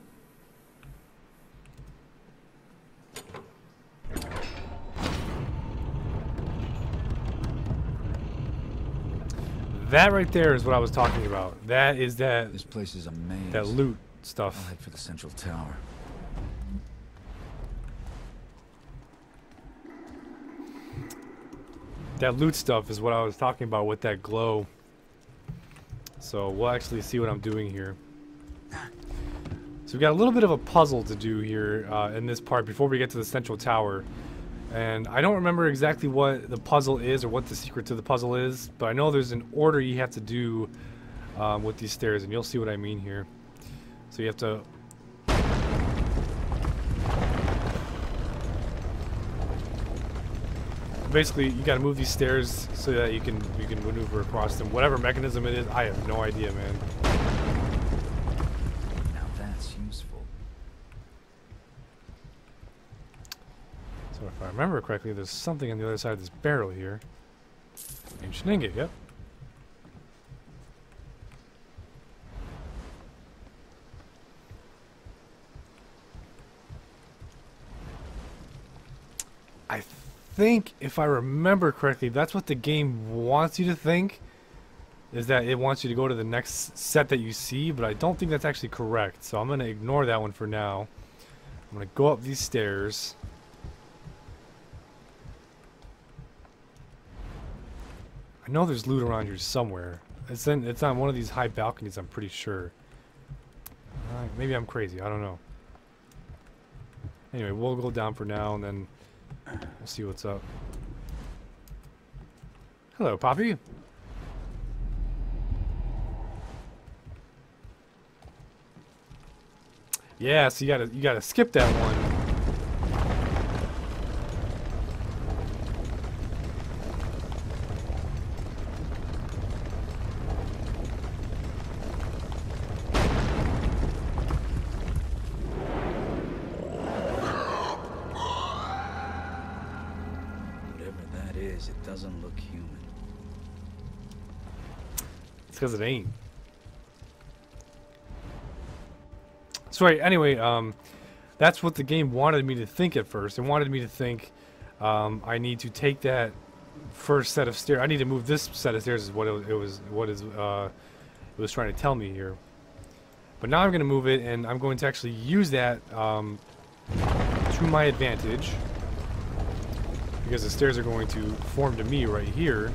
That right there is what I was talking about. That is that. This place is a maze. That loot stuff. I'll head for the central tower. That loot stuff is what I was talking about with that glow. So we'll actually see what I'm doing here. So we've got a little bit of a puzzle to do here in this part before we get to the central tower. And I don't remember exactly what the puzzle is or what the secret to the puzzle is, but I know there's an order you have to do with these stairs, and you'll see what I mean here. So you have to... Basically, you gotta move these stairs so that you can maneuver across them. Whatever mechanism it is, I have no idea, man. Now that's useful. So if I remember correctly, there's something on the other side of this barrel here. Ancient ingot, yep. I think, if I remember correctly, that's what the game wants you to think, is that it wants you to go to the next set that you see, but I don't think that's actually correct, so I'm going to ignore that one for now. I'm going to go up these stairs. I know there's loot around here somewhere. It's on one of these high balconies, I'm pretty sure. Maybe I'm crazy, I don't know. Anyway, we'll go down for now, and then we'll see what's up. Hello, Poppy. Yeah, so you gotta skip that one. It doesn't look human. It's because it ain't. So anyway, that's what the game wanted me to think at first. It wanted me to think I need to take that first set of stairs. I need to move this set of stairs is what it was trying to tell me here. But now I'm going to move it, and I'm going to actually use that to my advantage. Because the stairs are going to form to me right here.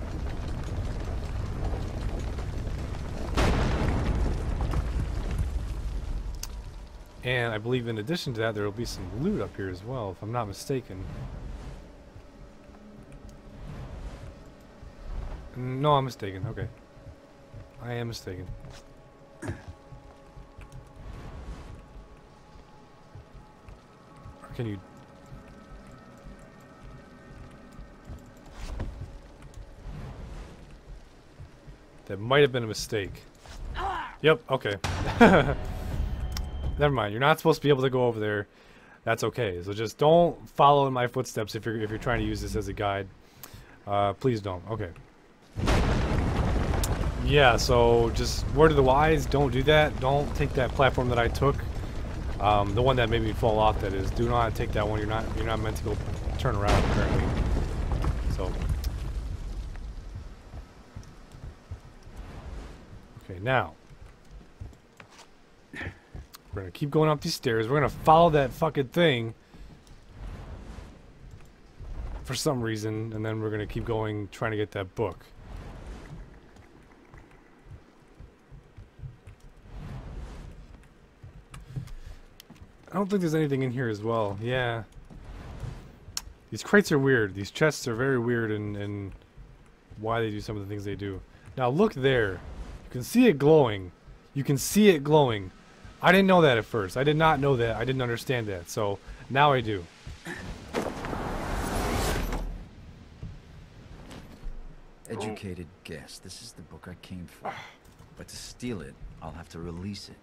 And I believe in addition to that, there will be some loot up here as well, if I'm not mistaken. No, I'm mistaken. Okay. I am mistaken. Or can you... That might have been a mistake. Yep, okay. Never mind. You're not supposed to be able to go over there. That's okay. So just don't follow in my footsteps if you're trying to use this as a guide. Please don't. Okay. Yeah, so just word of the wise, don't do that. Don't take that platform that I took. The one that made me fall off, that is. Do not take that one. You're not meant to go turn around apparently. So. Okay, now. We're gonna keep going up these stairs. We're gonna follow that fucking thing. For some reason, and then we're gonna keep going trying to get that book. I don't think there's anything in here as well. Yeah. These crates are weird. These chests are very weird in why they do some of the things they do. Now look there. You can see it glowing. You can see it glowing. I didn't know that at first. I did not know that. I didn't understand that. So now I do. Educated guess. This is the book I came for. But to steal it, I'll have to release it.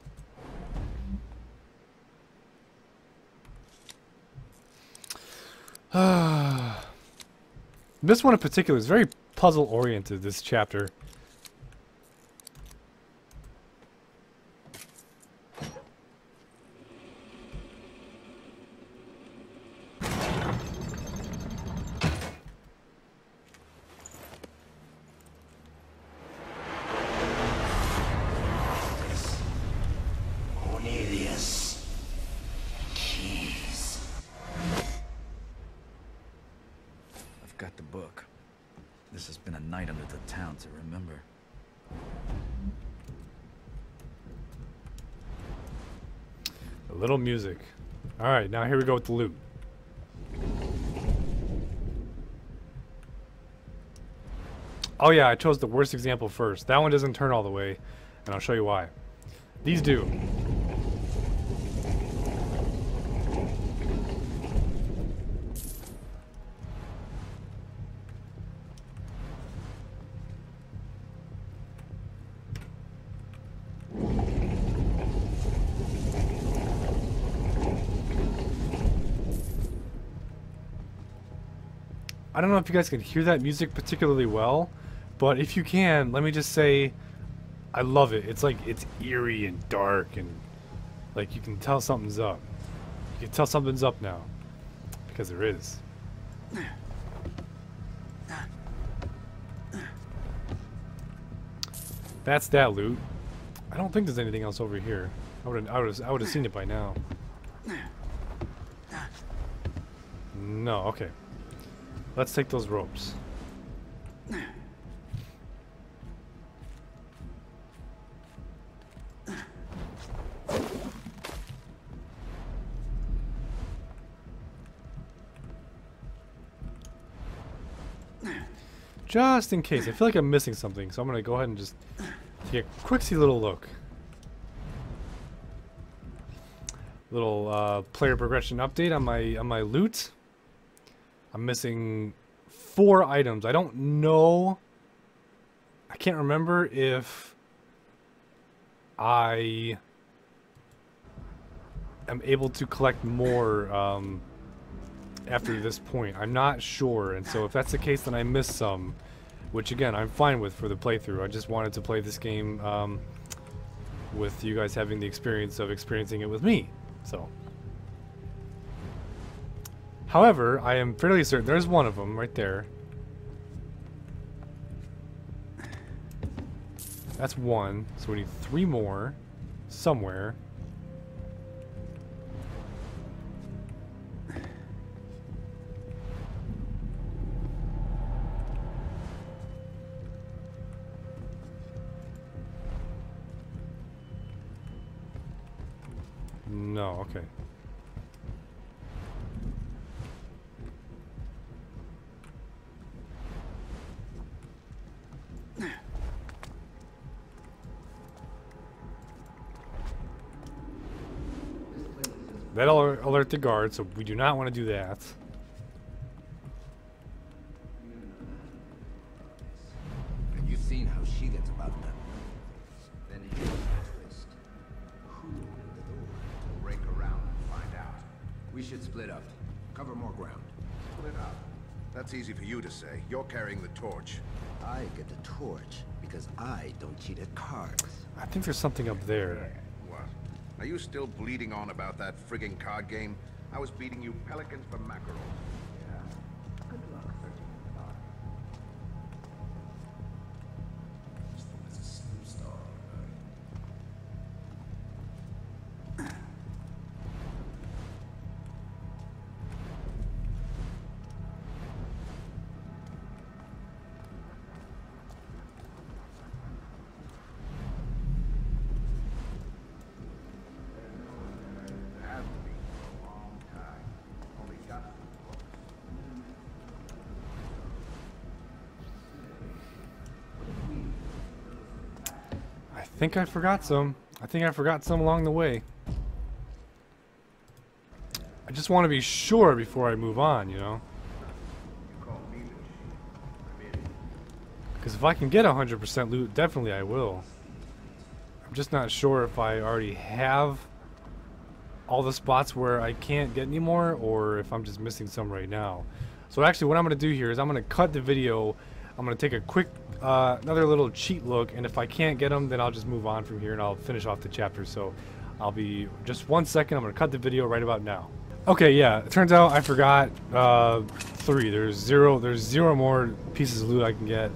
This one in particular is very puzzle-oriented, this chapter. Got the book. This has been a night under the town to remember. A little music. Alright, now here we go with the loot. Oh yeah, I chose the worst example first. That one doesn't turn all the way, and I'll show you why. These do. I don't know if you guys can hear that music particularly well, but if you can, let me just say, I love it. It's like, it's eerie and dark and like you can tell something's up. You can tell something's up now, because there is. That's that loot. I don't think there's anything else over here. I would have seen it by now. No, okay. Let's take those ropes. Just in case. I feel like I'm missing something, so I'm gonna go ahead and just take a quicksy little look. Little player progression update on my loot. I'm missing 4 items. I don't know. I can't remember if I am able to collect more after this point. I'm not sure, and so if that's the case, then I missed some, which again, I'm fine with for the playthrough. I just wanted to play this game with you guys having the experience of experiencing it with me. So. However, I am fairly certain there's one of them right there. That's one, so we need 3 more somewhere. No, okay. That'll alert the guard, so we do not want to do that. Have you seen how she gets about them? Then here's the twist. Who opened the door? We'll break around and find out. We should split up. Cover more ground. Split up? That's easy for you to say. You're carrying the torch. I get the torch because I don't cheat at cards. I think there's something up there. What? Are you still bleeding on about that frigging card game? I was beating you pelicans for mackerel. Yeah, think I forgot some. I think I forgot some along the way. I just want to be sure before I move on, you know? Because if I can get 100% loot, definitely I will. I'm just not sure if I already have all the spots where I can't get any more, or if I'm just missing some right now. So actually what I'm going to do here is I'm going to cut the video. I'm going to take a quick, another little cheat look, and if I can't get them, then I'll just move on from here and I'll finish off the chapter. So I'll be, just 1 second, I'm going to cut the video right about now. Okay, yeah, it turns out I forgot 3. There's zero more pieces of loot I can get.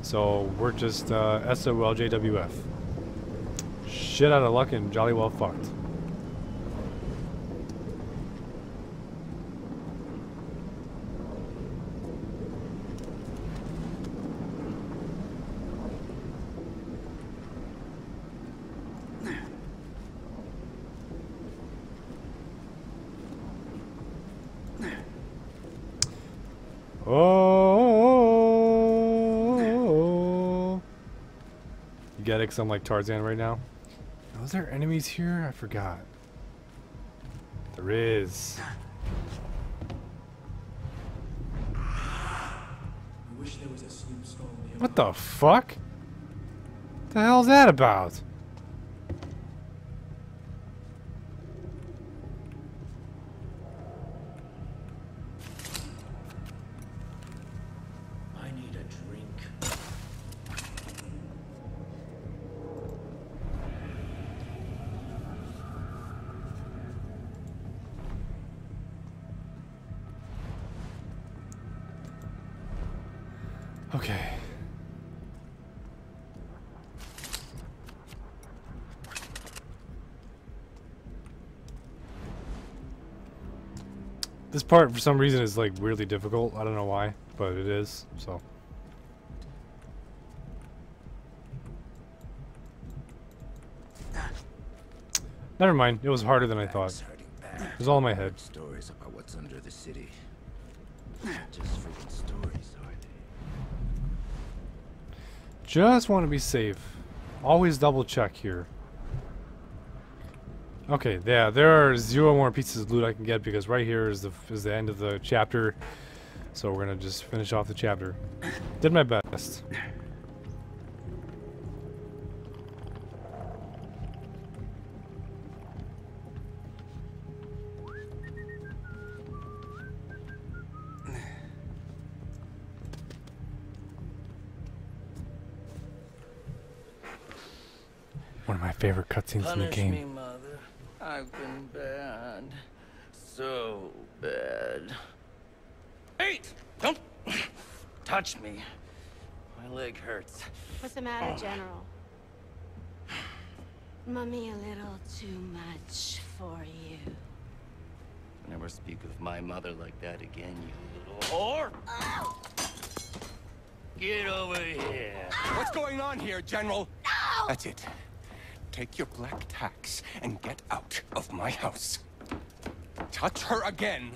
So we're just SOL JWF. Shit out of luck and jolly well fucked. Oh, you get it? 'Cause I'm like Tarzan right now. Was there enemies here? I forgot. There is. What the fuck? What the hell's that about? Okay. This part, for some reason, is like weirdly difficult. I don't know why, but it is, so. Never mind. It was harder than I thought. It was all in my head. Stories about what's under the city. Just freaking stories, are they? Just want to be safe. Always double check here. Okay, yeah, there are 0 more pieces of loot I can get because right here is the end of the chapter. So we're gonna just finish off the chapter. Did my best. One of my favorite cutscenes in the game. Punish me, Mother. I've been bad. So bad. Hey! Don't touch me. My leg hurts. What's the matter, General? Mummy, a little too much for you. Never speak of my mother like that again, you little whore. Get over here. What's going on here, General? No! That's it. Take your black tax and get out of my house. Touch her again,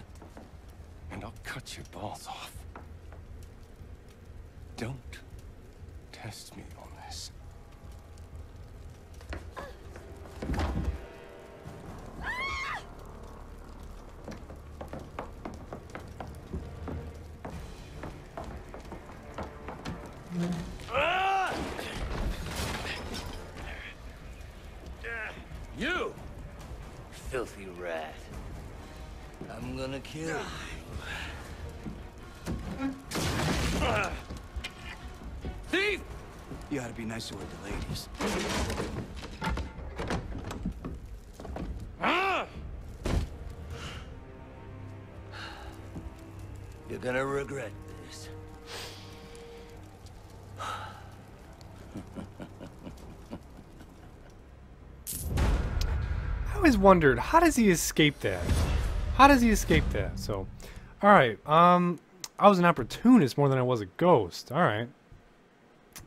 and I'll cut your balls off. Don't test me on this. You! Filthy rat. I'm gonna kill you. Thief! You ought to be nicer with the ladies. You're gonna regret this. I always wondered, how does he escape that? How does he escape that? So, alright, I was an opportunist more than I was a ghost. Alright.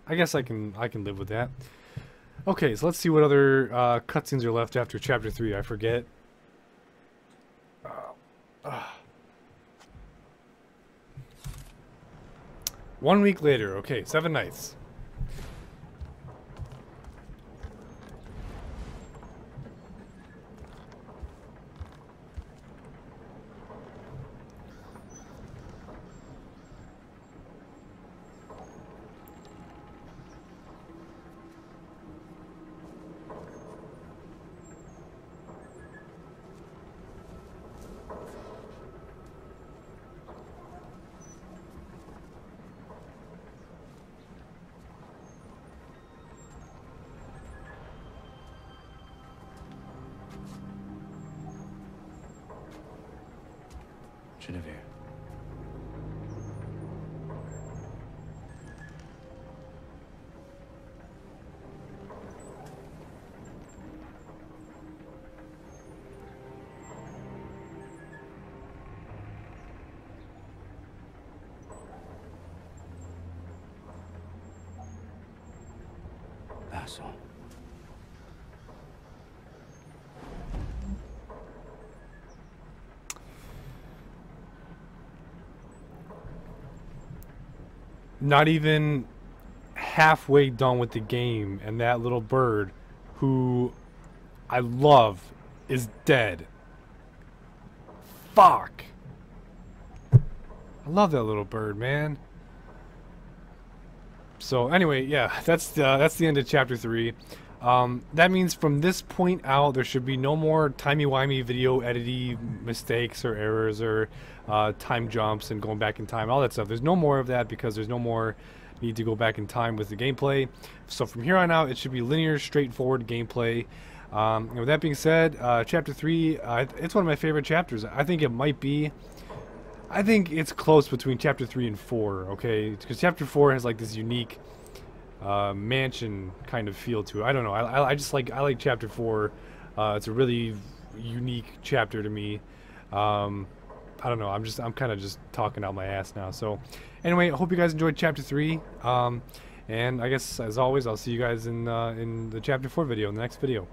I guess I can live with that. Okay, so let's see what other cutscenes are left after chapter 3. I forget. 1 week later. Okay, 7 nights. Genevieve. Basil. Not even halfway done with the game, and that little bird, who I love, is dead. Fuck. I love that little bird, man. So anyway, yeah, that's the end of chapter 3. That means from this point out, there should be no more timey-wimey video editing mistakes or errors or time jumps and going back in time, all that stuff. There's no more of that because there's no more need to go back in time with the gameplay. So from here on out, it should be linear, straightforward gameplay. And with that being said, chapter 3, it's one of my favorite chapters. I think it might be. I think it's close between chapter 3 and 4, okay? Because chapter 4 has like this unique mansion kind of feel to it. I don't know. I just like chapter 4. It's a really unique chapter to me. I don't know. I'm kind of just talking out my ass now. So anyway, I hope you guys enjoyed chapter 3. And I guess as always, I'll see you guys in the chapter 4 video in the next video.